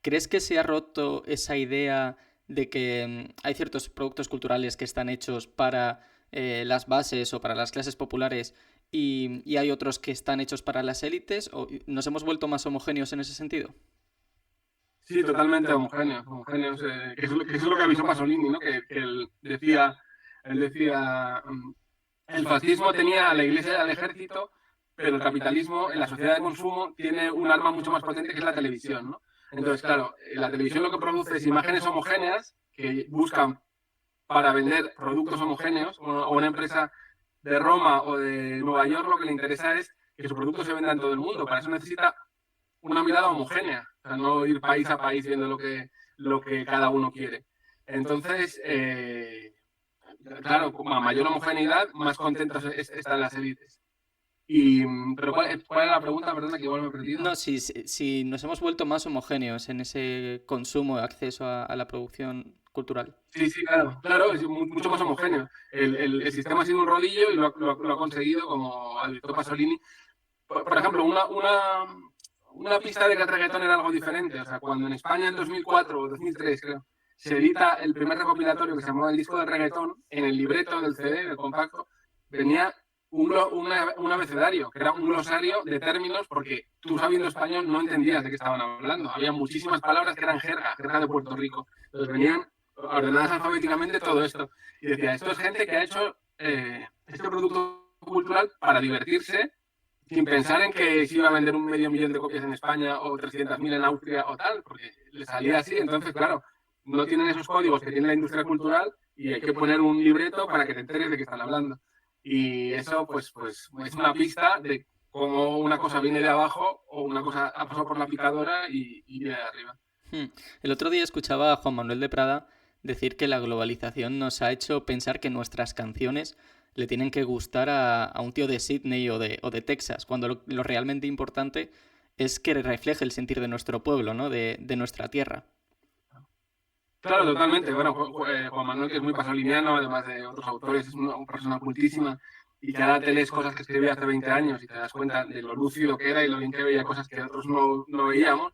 ¿Crees que se ha roto esa idea de que hay ciertos productos culturales que están hechos para las bases o para las clases populares y hay otros que están hechos para las élites? ¿O nos hemos vuelto más homogéneos en ese sentido? Sí, totalmente homogéneos, que es lo que avisó Pasolini, ¿no? Que él decía, el fascismo tenía a la iglesia y al ejército, pero el capitalismo en la sociedad de consumo tiene un arma mucho más potente que es la televisión, ¿no? Entonces, claro, la televisión lo que produce es imágenes homogéneas que buscan para vender productos homogéneos, o una empresa de Roma o de Nueva York lo que le interesa es que su producto se venda en todo el mundo. Para eso necesita una mirada homogénea, o sea, no ir país a país viendo lo que cada uno quiere. Entonces, claro, a mayor homogeneidad, más contentos están las élites. Pero ¿cuál es la pregunta? Perdona, que igual me he No, perdido. si nos hemos vuelto más homogéneos en ese consumo, acceso a la producción cultural. Sí, sí, claro, es mucho más homogéneo. El sistema ha sido un rodillo y lo ha conseguido, como advirtió Pasolini. Por ejemplo, una pista de que el reggaetón era algo diferente. O sea, cuando en España en 2004 o 2003, creo, se edita el primer recopilatorio que se llamaba El disco del reggaetón, en el libreto del CD, del compacto, venía un abecedario, que era un glosario de términos, porque tú sabiendo español no entendías de qué estaban hablando. Había muchísimas palabras que eran jerga de Puerto Rico. Entonces venían ordenadas alfabéticamente todo esto. Y decía, esto es gente que ha hecho este producto cultural para divertirse, sin pensar en que se iba a vender 500.000 de copias en España o 300.000 en Austria o tal, porque le salía así. Entonces, claro, no tienen esos códigos que tiene la industria cultural y hay que poner un libreto para que te enteres de qué están hablando. Y eso, pues es una pista de cómo una cosa viene de abajo o una cosa ha pasado por la picadora y viene de arriba. El otro día escuchaba a Juan Manuel de Prada decir que la globalización nos ha hecho pensar que nuestras canciones le tienen que gustar a un tío de Sydney o de Texas, cuando lo realmente importante es que refleje el sentir de nuestro pueblo, ¿no? De nuestra tierra. Claro, totalmente. Bueno, Juan Manuel, que es muy pasoliniano, además de otros autores, es una persona cultísima y que ahora te lees cosas que escribía hace 20 años y te das cuenta de lo lúcido que era y lo bien que veía cosas que otros no veíamos.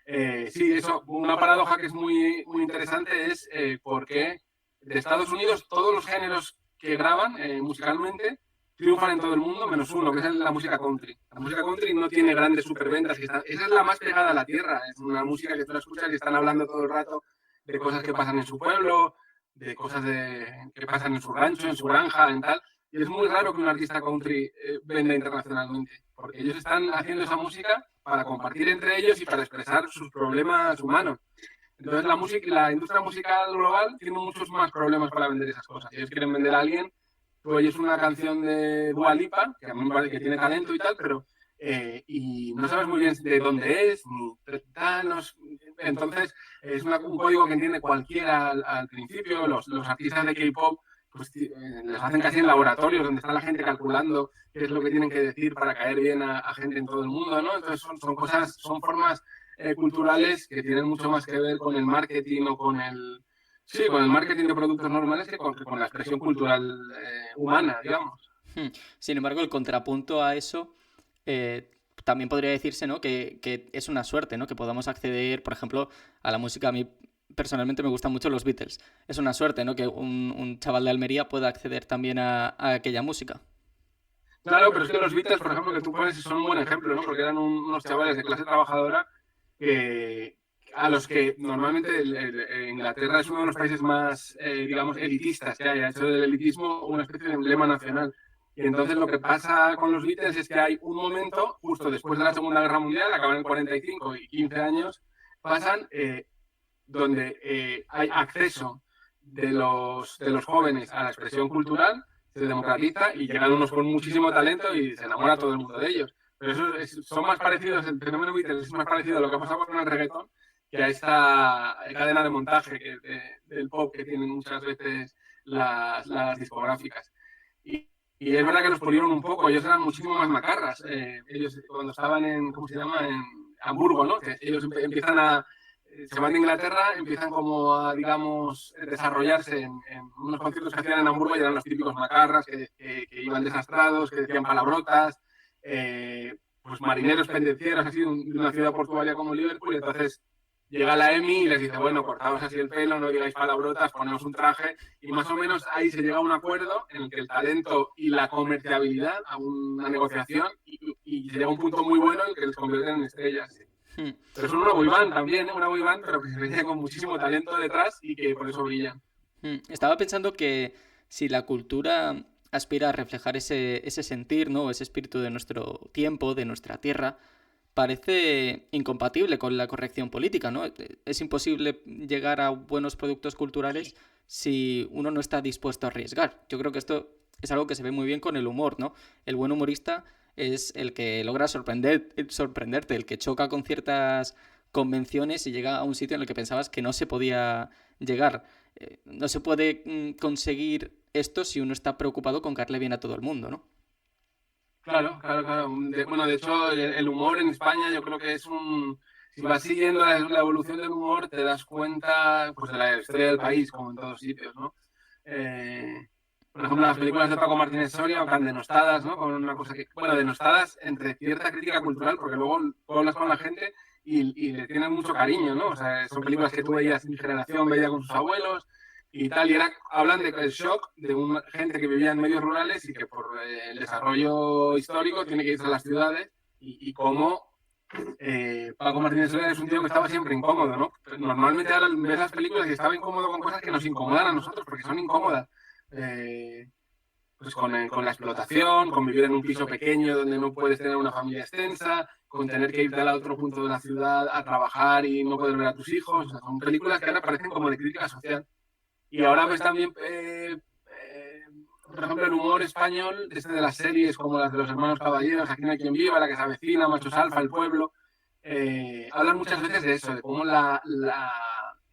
Sí, eso, una paradoja que es muy interesante es por qué de Estados Unidos todos los géneros que graban musicalmente triunfan en todo el mundo, menos uno, que es la música country. La música country no tiene grandes superventas. Esa es la más pegada a la tierra. Es una música que tú la escuchas y están hablando todo el rato de cosas que pasan en su pueblo, de cosas que pasan en su rancho, en su granja, en tal. Y es muy raro que un artista country venda internacionalmente, porque ellos están haciendo esa música para compartir entre ellos y para expresar sus problemas humanos. Entonces la industria musical global tiene muchos más problemas para vender esas cosas. Si ellos quieren vender a alguien, tú oyes una canción de Dua Lipa, que a mí me parece que tiene talento y tal, pero y no sabes muy bien de dónde es, ni tal, entonces es un código que entiende cualquiera al principio. Los artistas de K-pop pues les hacen casi en laboratorios donde está la gente calculando qué es lo que tienen que decir para caer bien a gente en todo el mundo, ¿no? Entonces son formas culturales que tienen mucho más que ver con el marketing o con el marketing de productos normales que con la expresión cultural humana, digamos. Sin embargo, el contrapunto a eso también podría decirse, ¿no? que es una suerte, ¿no? Que podamos acceder, por ejemplo, a la música. A mí personalmente me gustan mucho los Beatles. Es una suerte, ¿no? Que un chaval de Almería pueda acceder también a aquella música. Claro, pero es que los Beatles, por ejemplo, que tú pones, son un buen ejemplo, ¿no? Porque eran unos chavales de clase trabajadora que, a los que normalmente Inglaterra es uno de los países más, digamos, elitistas que hay. Ha hecho del elitismo una especie de emblema nacional. Y entonces lo que pasa con los Beatles es que hay un momento, justo después de la Segunda Guerra Mundial, acaban en el 45 y 15 años, pasan donde hay acceso de los jóvenes a la expresión cultural, se democratiza y llegan unos con muchísimo talento y se enamora todo el mundo de ellos. Pero son más parecidos, el fenómeno Beatles es más parecido a lo que ha pasado con el reggaetón que a esta cadena de montaje del pop que tienen muchas veces las discográficas. Y es verdad que los pulieron un poco, ellos eran muchísimo más macarras. Ellos cuando estaban en, ¿cómo se llama? En Hamburgo, ¿no? Que ellos empiezan se van de Inglaterra, empiezan como a, digamos, desarrollarse en unos conciertos que hacían en Hamburgo y eran los típicos macarras que iban desastrados, que decían palabrotas, pues marineros pendencieros así de una ciudad portuaria como Liverpool. Y entonces llega la EMI y les dice, bueno, cortaos así el pelo, no digáis palabrotas, ponemos un traje, y más o menos ahí se llega a un acuerdo en el que el talento y la comerciabilidad a una negociación y se llega a un punto muy bueno en que les convierten en estrellas. Pero son una boy band también, una boy band, pero que se venía con muchísimo talento detrás y que por eso brillan. Estaba pensando que si la cultura aspira a reflejar ese sentir, ¿no? Ese espíritu de nuestro tiempo, de nuestra tierra, parece incompatible con la corrección política, ¿no? Es imposible llegar a buenos productos culturales si uno no está dispuesto a arriesgar. Yo creo que esto es algo que se ve muy bien con el humor, ¿no? El buen humorista es el que logra sorprenderte, el que choca con ciertas convenciones y llega a un sitio en el que pensabas que no se podía llegar. No se puede conseguir esto si uno está preocupado con caerle bien a todo el mundo, ¿no? Claro, claro, claro. Bueno, de hecho, el humor en España yo creo que si vas siguiendo la evolución del humor, te das cuenta pues, de la historia del país, como en todos sitios, ¿no? Por ejemplo, las películas de Paco Martínez Soria están denostadas, ¿no? Con una cosa que, bueno, denostadas entre cierta crítica cultural, porque luego tú hablas con la gente y le tienen mucho cariño, ¿no? O sea, son películas que tú veías, mi generación veía con sus abuelos y tal, y hablan del shock de una gente que vivía en medios rurales y que por el desarrollo histórico tiene que irse a las ciudades y cómo Paco Martínez Soria es un tío que estaba siempre incómodo, ¿no? Normalmente ves las películas y estaba incómodo con cosas que nos incomodan a nosotros, porque son incómodas. Pues con la explotación, con vivir en un piso pequeño donde no puedes tener una familia extensa, con tener que irte al otro punto de la ciudad a trabajar y no poder ver a tus hijos. O sea, son películas que ahora parecen como de crítica social. Y ahora ves también, por ejemplo, el humor español, de las series como las de los hermanos Caballeros, Aquí no hay quien viva, La que se avecina, Machos Alfa, El Pueblo, hablan muchas veces de eso, de cómo la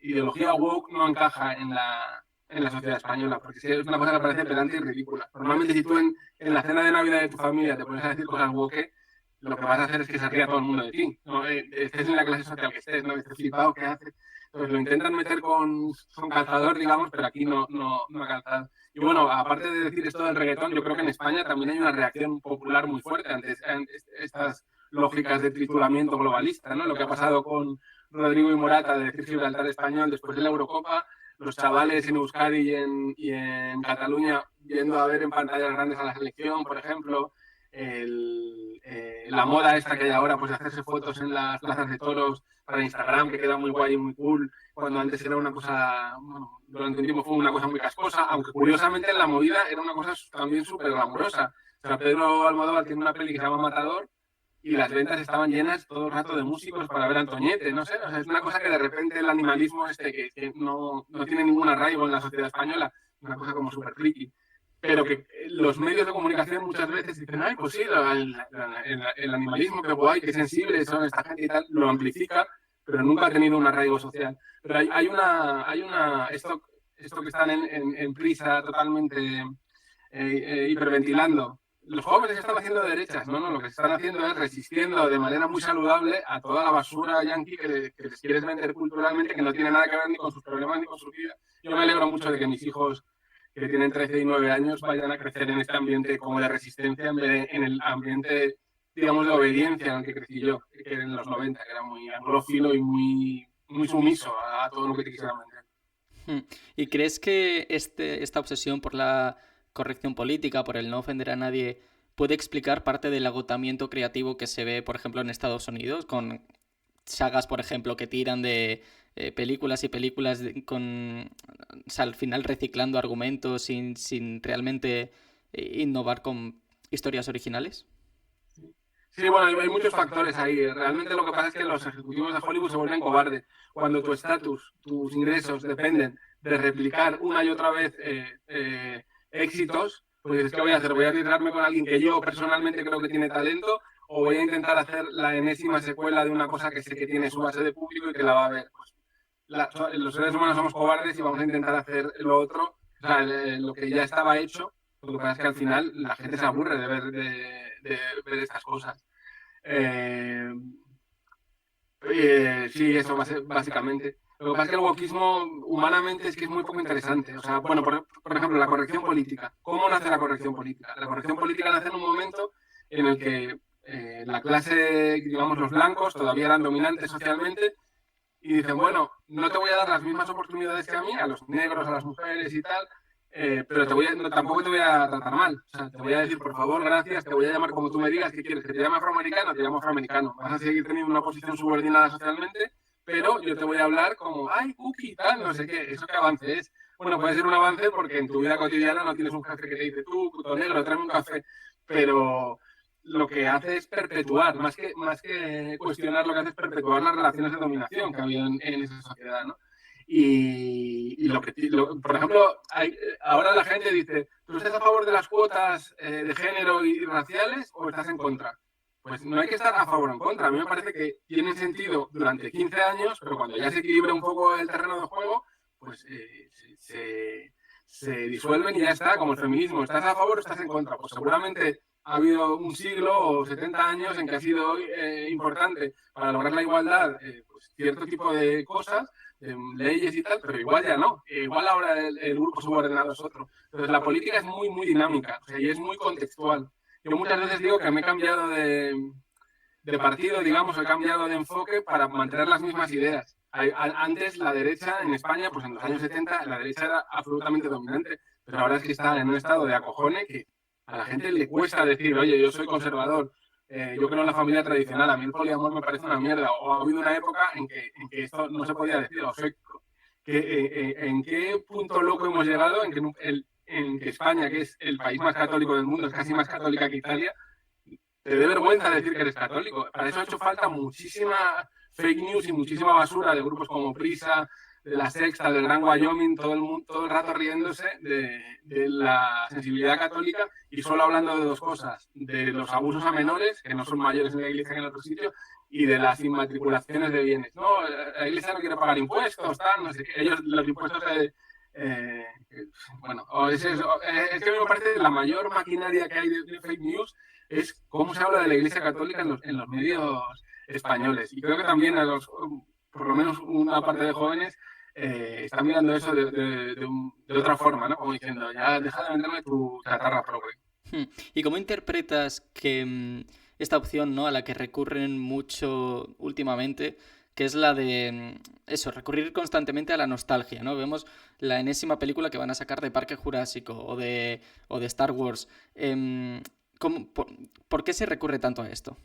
ideología woke no encaja en la sociedad española, porque es una cosa que parece pedante y ridícula. Normalmente si tú en la cena de Navidad de tu familia te pones a decir cosas woke, lo que vas a hacer es que se ría todo el mundo de ti. ¿No? Estés en la clase social que estés, ¿no? Estés flipado, ¿qué haces? Entonces lo intentan meter con calzador, digamos, pero aquí no ha calzado. Y bueno, aparte de decir esto del reggaetón, yo creo que en España también hay una reacción popular muy fuerte ante estas lógicas de trituramiento globalista, ¿no? Lo que ha pasado con Rodrigo y Morata de decir Gibraltar español después de la Eurocopa, los chavales en Euskadi y en Cataluña viendo a ver en pantallas grandes a la selección, por ejemplo, la moda esta que hay ahora, pues de hacerse fotos en las plazas de toros para Instagram, que queda muy guay y muy cool, cuando antes era una cosa, bueno, durante un tiempo fue una cosa muy casposa, aunque curiosamente en la movida era una cosa también súper glamurosa. O sea, Pedro Almodóvar tiene una peli que se llama Matador, y las ventas estaban llenas todo el rato de músicos para ver a Antoñete, no sé, o sea, es una cosa que de repente el animalismo que no tiene ningún arraigo en la sociedad española, una cosa como súper friki, pero que los medios de comunicación muchas veces dicen, ay, pues sí, el animalismo, que guay, qué sensibles son esta gente y tal, lo amplifica, pero nunca ha tenido un arraigo social. Pero esto que están en prisa totalmente hiperventilando, los jóvenes están haciendo derechas, no, lo que están haciendo es resistiendo de manera muy saludable a toda la basura yanqui que les quieres vender culturalmente, que no tiene nada que ver ni con sus problemas ni con su vida. Yo me alegro mucho de que mis hijos, que tienen 13 y 9 años, vayan a crecer en este ambiente como de resistencia en vez de en el ambiente, digamos, de obediencia en el que crecí yo, que en los 90, que era muy anglófilo y muy sumiso a todo lo que te quisieran vender. ¿Y crees que esta obsesión por la corrección política, por el no ofender a nadie, puede explicar parte del agotamiento creativo que se ve, por ejemplo, en Estados Unidos, con sagas, por ejemplo, que tiran de películas y películas o sea, al final reciclando argumentos sin realmente innovar con historias originales? Sí, bueno, hay muchos factores ahí. Realmente lo que pasa es que los ejecutivos de Hollywood se vuelven cobardes. Cuando tu estatus, tus ingresos dependen de replicar una y otra vez éxitos, pues dices, ¿qué voy a hacer? ¿Voy a arriesgarme con alguien que yo personalmente creo que tiene talento? ¿O voy a intentar hacer la enésima secuela de una cosa que sé que tiene su base de público y que la va a ver? Pues los seres humanos somos cobardes y vamos a intentar hacer lo otro, o sea, lo que ya estaba hecho. Lo que pasa es que al final la gente se aburre de ver estas cosas. Eh, sí, eso básicamente. Lo que pasa es que el wokismo humanamente es que es muy poco interesante. O sea, bueno, por ejemplo, la corrección política. ¿Cómo nace la corrección política? La corrección política nace en un momento en el que la clase, digamos, los blancos todavía eran dominantes socialmente y dicen, bueno, no te voy a dar las mismas oportunidades que a mí, a los negros, a las mujeres y tal, pero tampoco te voy a tratar mal. O sea, te voy a decir, por favor, gracias, te voy a llamar como tú me digas, ¿qué quieres? ¿Que te llame afroamericano? Te llamo afroamericano. Vas a seguir teniendo una posición subordinada socialmente, pero yo te voy a hablar como, ay, cookie, tal, no sé qué. ¿Eso qué avance es? Bueno, puede ser un avance porque en tu vida cotidiana no tienes un jefe que te dice, tú, puto negro, tráeme un café, pero lo que hace es perpetuar, más que cuestionar, lo que hace es perpetuar las relaciones de dominación que había en esa sociedad, ¿no? Por ejemplo, ahora la gente dice, ¿tú estás a favor de las cuotas de género y raciales o estás en contra? Pues no hay que estar a favor o en contra. A mí me parece que tiene sentido durante 15 años, pero cuando ya se equilibra un poco el terreno de juego, pues se disuelven y ya está, como el feminismo. ¿Estás a favor o estás en contra? Pues seguramente ha habido un siglo o 70 años en que ha sido importante para lograr la igualdad pues cierto tipo de cosas, leyes y tal, pero igual ya no. Igual ahora el grupo subordinado es otro. Entonces la política es muy, muy dinámica, o sea, y es muy contextual. Yo muchas veces digo que me he cambiado de partido, digamos, he cambiado de enfoque para mantener las mismas ideas. Antes la derecha en España, pues en los años 70, la derecha era absolutamente dominante, pero ahora es que está en un estado de acojone que a la gente le cuesta decir, oye, yo soy conservador, yo creo en la familia tradicional, a mí el poliamor me parece una mierda, o ha habido una época en que esto no se podía decir, o soy, ¿en qué punto loco hemos llegado en que España, que es el país más católico del mundo, es casi más católica que Italia, te dé vergüenza decir que eres católico? Para eso ha hecho falta muchísima fake news y muchísima basura de grupos como Prisa, de La Sexta, del Gran Wyoming, todo el mundo, todo el rato riéndose de la sensibilidad católica y solo hablando de dos cosas, de los abusos a menores, que no son mayores en la iglesia que en otro sitio, y de las inmatriculaciones de bienes. No, la iglesia no quiere pagar impuestos, tal, no sé qué. Ellos, los impuestos eh, bueno, es que me parece la mayor maquinaria que hay de fake news es cómo se habla de la Iglesia Católica en los medios españoles. Y creo que también por lo menos una parte de jóvenes están mirando eso de otra forma, ¿no? Como diciendo, ya deja de venderme tu chatarra progre. ¿Y cómo interpretas que esta opción, ¿no? A la que recurren mucho últimamente, que es la de eso, recurrir constantemente a la nostalgia, ¿no? Vemos la enésima película que van a sacar de Parque Jurásico o de Star Wars. ¿Por qué se recurre tanto a esto?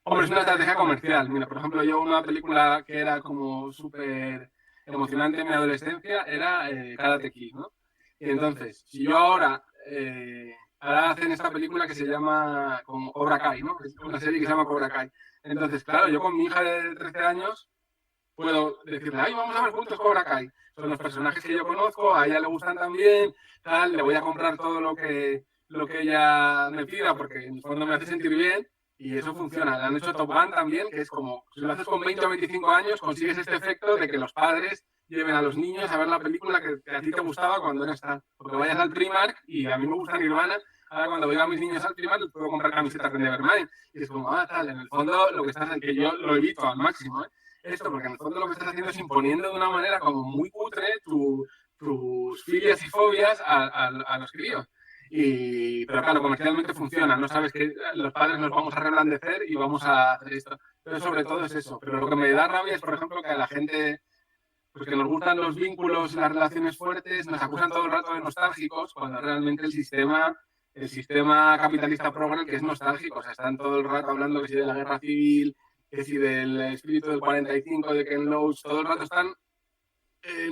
Hombre, es una estrategia comercial. Mira, por ejemplo, yo una película que era como súper emocionante en mi adolescencia era Karate Kid, ¿no? Y entonces, si yo ahora hacen esta película que se llama como Cobra Kai, ¿no? Es una serie que se llama Cobra Kai. Entonces, claro, yo con mi hija de 13 años puedo decirle, ay, vamos a ver juntos Cobra Kai. Son los personajes que yo conozco, a ella le gustan también, tal, le voy a comprar todo lo que ella me pida porque en el fondo me hace sentir bien. Y eso funciona. Le han hecho Top Gun también, que es como, si lo haces con 20 o 25 años, consigues este efecto de que los padres lleven a los niños a ver la película que a ti te gustaba cuando eras tal. Porque vayas al Primark, y a mí me gusta Nirvana, ahora cuando veo a mis niños al Primark les puedo comprar camisetas de Nevermind. Y es como, tal, en el fondo lo que estás haciendo, que yo lo evito al máximo, esto, porque en el fondo lo que estás haciendo es imponiendo de una manera como muy cutre tus filias y fobias a los críos. Pero claro, comercialmente funciona, no sabes que los padres nos vamos a reblandecer y vamos a hacer esto. Pero sobre todo es eso. Pero lo que me da rabia es, por ejemplo, que a la gente, pues que nos gustan los vínculos, las relaciones fuertes, nos acusan todo el rato de nostálgicos, cuando realmente el sistema capitalista progre que es nostálgico. O sea, están todo el rato hablando que si de la guerra civil, que si del espíritu del 45, de Ken Loach, todo el rato están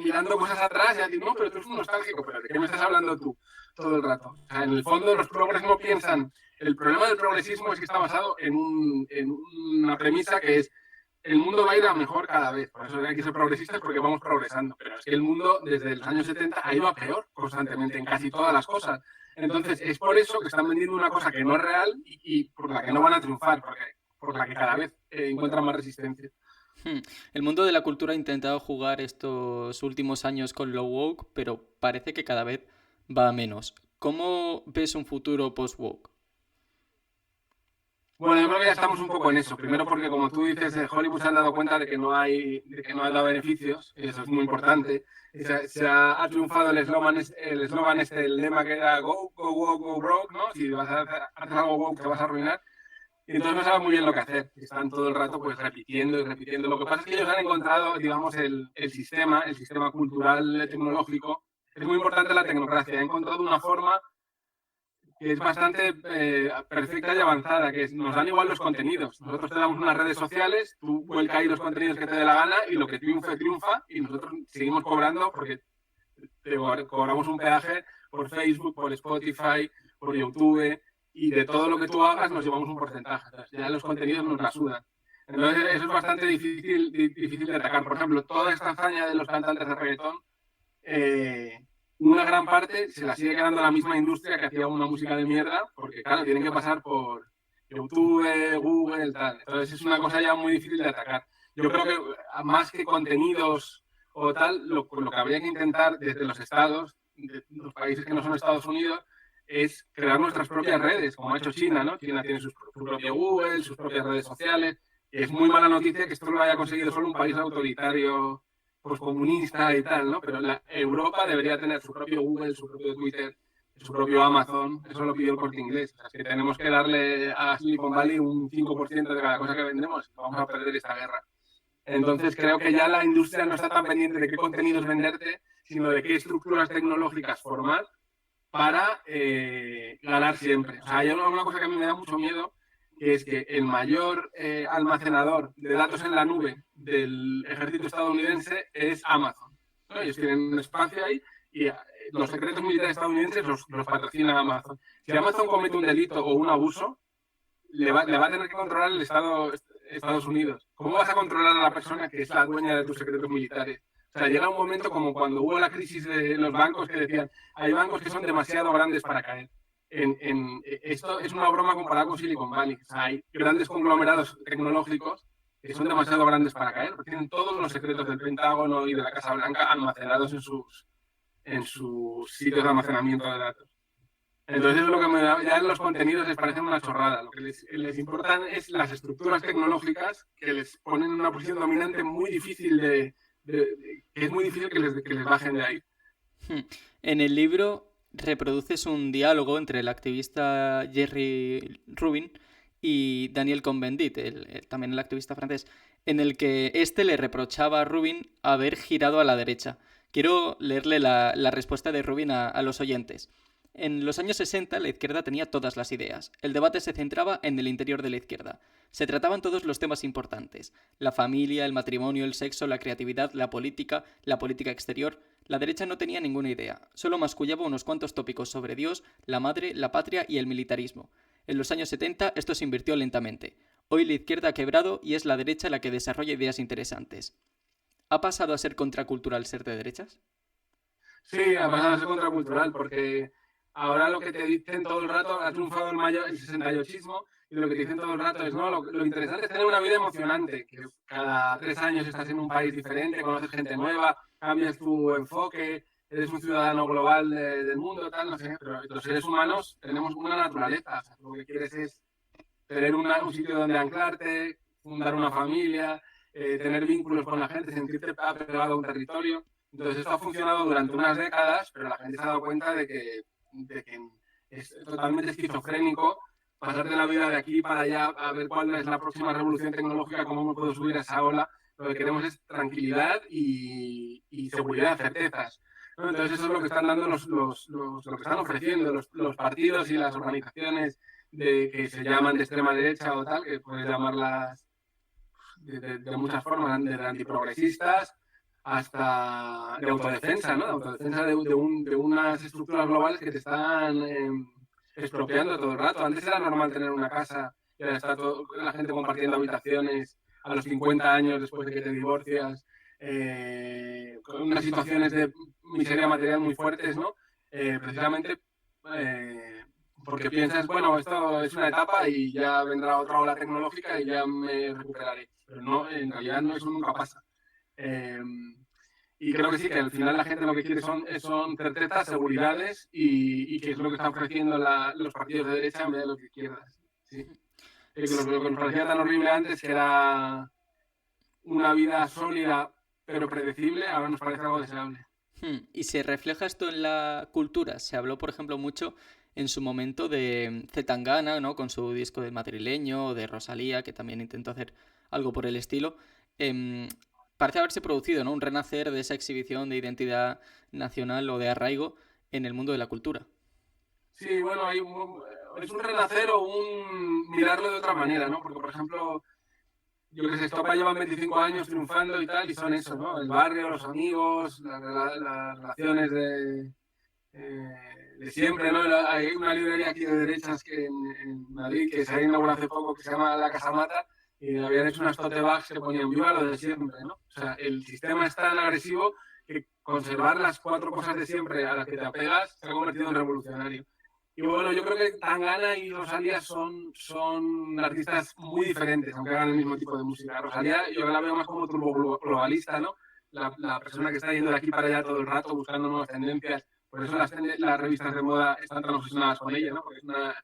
mirando cosas atrás y decir, no, pero tú eres un nostálgico, pero ¿de qué me estás hablando tú todo el rato? O sea, en el fondo los progres no piensan, el problema del progresismo es que está basado en una premisa que es el mundo va a ir a mejor cada vez, por eso hay que ser progresistas porque vamos progresando, pero es que el mundo desde los años 70 ha ido a peor constantemente en casi todas las cosas. Entonces es por eso que están vendiendo una cosa que no es real y por la que no van a triunfar, porque, por la que cada vez encuentran más resistencia. El mundo de la cultura ha intentado jugar estos últimos años con lo woke, pero parece que cada vez va a menos. ¿Cómo ves un futuro post-woke? Bueno, yo creo que ya estamos un poco en eso. Primero porque, como tú dices, Hollywood se han dado cuenta de que no ha dado beneficios, y eso es muy importante. Ha triunfado el eslogan el lema que era Go, go, go, go broke, ¿no? Si vas a hacer algo woke te vas a arruinar. Y entonces no saben muy bien lo que hacer. Están todo el rato pues repitiendo y repitiendo. Lo que pasa es que ellos han encontrado, digamos, el sistema cultural, tecnológico. Es muy importante la tecnocracia. Han encontrado una forma que es bastante perfecta y avanzada, que nos dan igual los contenidos. Nosotros te damos unas redes sociales, tú vuelca ahí los contenidos que te dé la gana y lo que triunfe, triunfa y nosotros seguimos cobrando porque cobramos un peaje por Facebook, por Spotify, por YouTube y de todo lo que tú hagas nos llevamos un porcentaje. Entonces, ya los contenidos nos la sudan. Entonces eso es bastante difícil de atacar. Por ejemplo, toda esta hazaña de los cantantes de reggaetón una gran parte se la sigue quedando la misma industria que hacía una música de mierda, porque claro, tienen que pasar por YouTube, Google, tal. Entonces es una cosa ya muy difícil de atacar. Yo creo que más que contenidos o tal, lo que habría que intentar desde los estados, de los países que no son Estados Unidos, es crear nuestras propias redes, como ha hecho China, ¿no? China tiene su propio Google, sus propias redes sociales. Y es muy mala noticia que esto lo haya conseguido solo un país autoritario pues comunista y tal, ¿no? Pero Europa debería tener su propio Google, su propio Twitter, su propio Amazon. Eso lo pidió el Corte Inglés. O sea, es que tenemos que darle a Silicon Valley un 5% de cada cosa que vendemos. Vamos a perder esta guerra. Entonces creo que ya la industria no está tan pendiente de qué contenidos venderte, sino de qué estructuras tecnológicas formar para ganar siempre. O sea, hay una cosa que a mí me da mucho miedo, que es que el mayor almacenador de datos en la nube del ejército estadounidense es Amazon, ¿no? Ellos tienen un espacio ahí y los secretos militares estadounidenses los patrocina Amazon. Si Amazon comete un delito o un abuso, le va a tener que controlar el Estados Unidos. ¿Cómo vas a controlar a la persona que es la dueña de tus secretos militares? O sea, llega un momento como cuando hubo la crisis de los bancos que decían, hay bancos que son demasiado grandes para caer. Esto es una broma comparada con Silicon Valley. O sea, hay grandes conglomerados tecnológicos que son demasiado grandes para caer, porque tienen todos los secretos del Pentágono y de la Casa Blanca almacenados en sus sitios de almacenamiento de datos. Entonces, lo que ya en los contenidos les parece una chorrada. Lo que les importan es las estructuras tecnológicas que les ponen en una posición dominante muy difícil que es muy difícil que les bajen de ahí. En el libro reproduces un diálogo entre el activista Jerry Rubin y Daniel Cohn-Bendit, también el activista francés, en el que este le reprochaba a Rubin haber girado a la derecha. Quiero leerle la respuesta de Rubin a los oyentes. En los años 60 la izquierda tenía todas las ideas. El debate se centraba en el interior de la izquierda. Se trataban todos los temas importantes. La familia, el matrimonio, el sexo, la creatividad, la política exterior. La derecha no tenía ninguna idea. Solo mascullaba unos cuantos tópicos sobre Dios, la madre, la patria y el militarismo. En los años 70 esto se invirtió lentamente. Hoy la izquierda ha quebrado y es la derecha la que desarrolla ideas interesantes. ¿Ha pasado a ser contracultural ser de derechas? Sí, ha pasado a ser contracultural porque ahora lo que te dicen todo el rato, ha triunfado el 68ismo y lo que te dicen todo el rato es, no, lo interesante es tener una vida emocionante, que cada 3 años estás en un país diferente, conoces gente nueva, cambias tu enfoque, eres un ciudadano global del mundo, tal, no sé, pero los seres humanos tenemos una naturaleza, o sea, lo que quieres es tener un sitio donde anclarte, fundar una familia, tener vínculos con la gente, sentirte apegado a un territorio. Entonces esto ha funcionado durante unas décadas, pero la gente se ha dado cuenta de que es totalmente esquizofrénico pasar de la vida de aquí para allá a ver cuál es la próxima revolución tecnológica, cómo me puedo subir a esa ola. Lo que queremos es tranquilidad y seguridad, certezas. ¿No? Entonces eso es lo que están dando lo que están ofreciendo los partidos y las organizaciones que se llaman de extrema derecha o tal, que puedes llamarlas de muchas formas, de antiprogresistas hasta de autodefensa, ¿no? De autodefensa de unas estructuras globales que te están expropiando todo el rato. Antes era normal tener una casa y ahora está la gente compartiendo habitaciones a los 50 años después de que te divorcias, con unas situaciones de miseria material muy fuertes, ¿no? Precisamente porque piensas, bueno, esto es una etapa y ya vendrá otra ola tecnológica y ya me recuperaré. Pero no, en realidad no, eso nunca pasa. Eh, y creo que sí, que al final la gente lo que quiere son certezas, seguridades y que es lo que están ofreciendo los partidos de derecha en vez de los de izquierdas. ¿Sí? Lo que nos parecía tan horrible antes, que era una vida sólida pero predecible, ahora nos parece algo deseable. ¿Y se refleja esto en la cultura? Se habló, por ejemplo, mucho en su momento de C. Tangana, ¿no? Con su disco del madrileño, o de Rosalía, que también intentó hacer algo por el estilo. Em, Parece haberse producido, ¿no? Un renacer de esa exhibición de identidad nacional o de arraigo en el mundo de la cultura. Sí, bueno, es un renacer o un mirarlo de otra manera, ¿no? Porque, por ejemplo, yo que sé, Estopa llevan 25 años triunfando y tal, y son eso, ¿no? El barrio, los amigos, las relaciones de siempre, ¿no? Hay una librería aquí de derechas en Madrid que se ha inaugurado hace poco que se llama La Casamata y habían hecho unas tote bags que ponían viva lo de siempre, ¿no? O sea, el sistema es tan agresivo que conservar las 4 cosas de siempre a las que te apegas se ha convertido en revolucionario. Y bueno, yo creo que Tangana y Rosalía son artistas muy diferentes, aunque hagan el mismo tipo de música. Rosalía yo la veo más como turbo globalista, ¿no? La persona que está yendo de aquí para allá todo el rato buscando nuevas tendencias. Por eso las revistas de moda están tan obsesionadas con ella, ¿no? Porque es una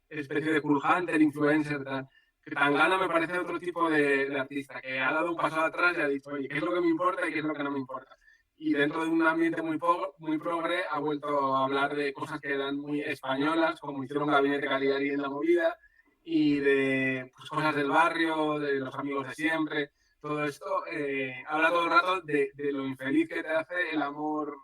especie de cool hunter, influencer, tal. Que Tangana me parece otro tipo de artista, que ha dado un paso atrás y ha dicho, oye, ¿qué es lo que me importa y qué es lo que no me importa? Y dentro de un ambiente muy progre ha vuelto a hablar de cosas que eran muy españolas, como hicieron Gabinete Caligari en la movida, y de pues, cosas del barrio, de los amigos de siempre. Todo esto habla todo el rato de lo infeliz que te hace el amor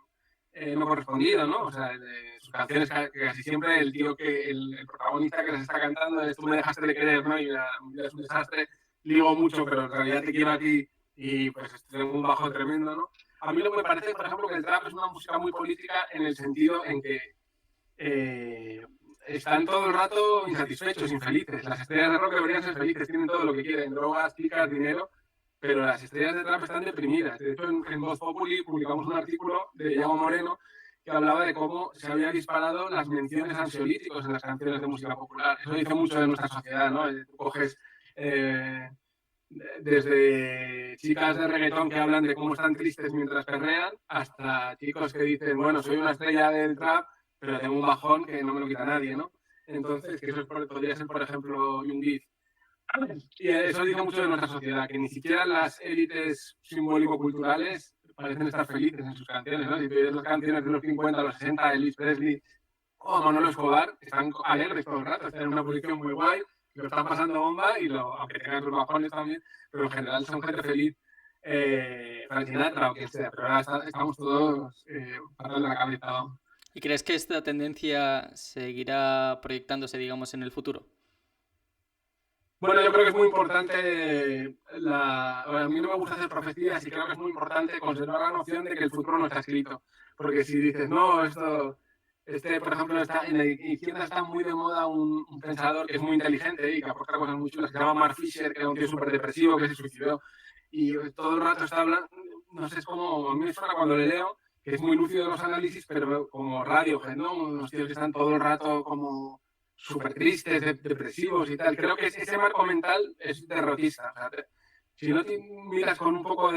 no correspondido, ¿no? O sea, de sus canciones que casi siempre el tío el protagonista que les está cantando es tú me dejaste de querer, ¿no? Y la vida es un desastre, ligo mucho, pero en realidad te quiero a ti y pues tengo un bajo tremendo, ¿no? A mí lo que me parece, por ejemplo, que el trap es una música muy política en el sentido en que están todo el rato insatisfechos, infelices. Las estrellas de rock deberían ser felices, tienen todo lo que quieren, drogas, picas, dinero, pero las estrellas de trap están deprimidas. De hecho, en Voz Populi publicamos un artículo de Yago Moreno que hablaba de cómo se habían disparado las menciones a ansiolíticos en las canciones de música popular. Eso dice mucho de nuestra sociedad, ¿no? Coges desde chicas de reggaetón que hablan de cómo están tristes mientras perrean, hasta chicos que dicen, bueno, soy una estrella del trap, pero tengo un bajón que no me lo quita nadie, ¿no? Entonces, que eso podría ser, por ejemplo, Jungis. Y eso dice mucho de nuestra sociedad, que ni siquiera las élites simbólico-culturales parecen estar felices en sus canciones, ¿no? Si tú ves las canciones de los 50, los 60, Elvis Presley o Manolo Escobar, están alegres todo el rato, están en una posición muy guay, lo están pasando bomba, aunque tengan sus bajones también, pero en general son gente feliz. Frank Sinatra o quien sea, pero ahora estamos todos parando la cabeza. ¿No? ¿Y crees que esta tendencia seguirá proyectándose, digamos, en el futuro? Bueno, yo creo que es muy importante, a mí no me gusta hacer profecías y creo que es muy importante conservar la noción de que el futuro no está escrito. Porque si dices, no, por ejemplo, en la izquierda está muy de moda un pensador que es muy inteligente y que aporta cosas muy chulas, que se llama Mark Fisher, que es un tío súper depresivo, que se suicidó. Y todo el rato está hablando, no sé, es como, a mí me suena cuando le leo, que es muy lúcido en los análisis, pero como Radiohead, ¿no? Unos tíos que están todo el rato como súper tristes, depresivos y tal. Creo que ese marco mental es derrotista. O sea, si no te miras con un poco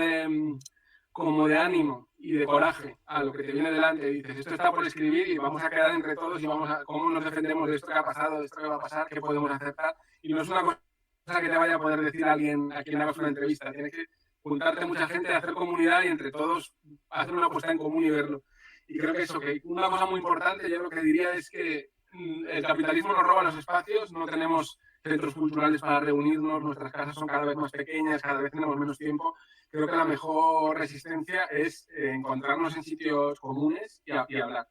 como de ánimo y de coraje a lo que te viene delante y dices, esto está por escribir y vamos a quedar entre todos y vamos a cómo nos defendemos de esto que ha pasado, de esto que va a pasar, qué podemos aceptar. Y no es una cosa que te vaya a poder decir alguien a quien hagas una entrevista. Tienes que juntarte mucha gente, hacer comunidad y entre todos hacer una apuesta en común y verlo. Y creo que eso, que una cosa muy importante, yo lo que diría es que el capitalismo nos roba los espacios, no tenemos centros culturales para reunirnos, nuestras casas son cada vez más pequeñas, cada vez tenemos menos tiempo. Creo que la mejor resistencia es encontrarnos en sitios comunes y hablar.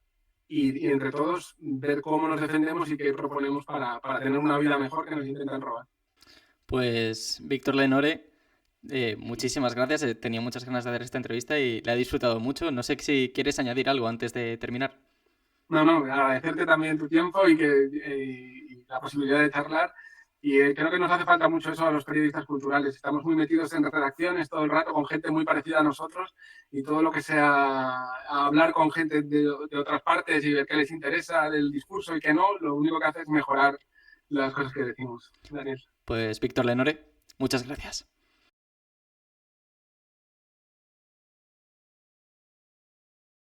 Y entre todos ver cómo nos defendemos y qué proponemos para tener una vida mejor que nos intentan robar. Pues, Víctor Lenore, Muchísimas gracias. Tenía muchas ganas de hacer esta entrevista y la he disfrutado mucho. No sé si quieres añadir algo antes de terminar. No, no, agradecerte también tu tiempo y la posibilidad de charlar. Y creo que nos hace falta mucho eso a los periodistas culturales. Estamos muy metidos en redacciones todo el rato con gente muy parecida a nosotros y todo lo que sea hablar con gente de otras partes y ver qué les interesa del discurso y qué no, lo único que hace es mejorar las cosas que decimos. Daniel. Pues Víctor Lenore, muchas gracias.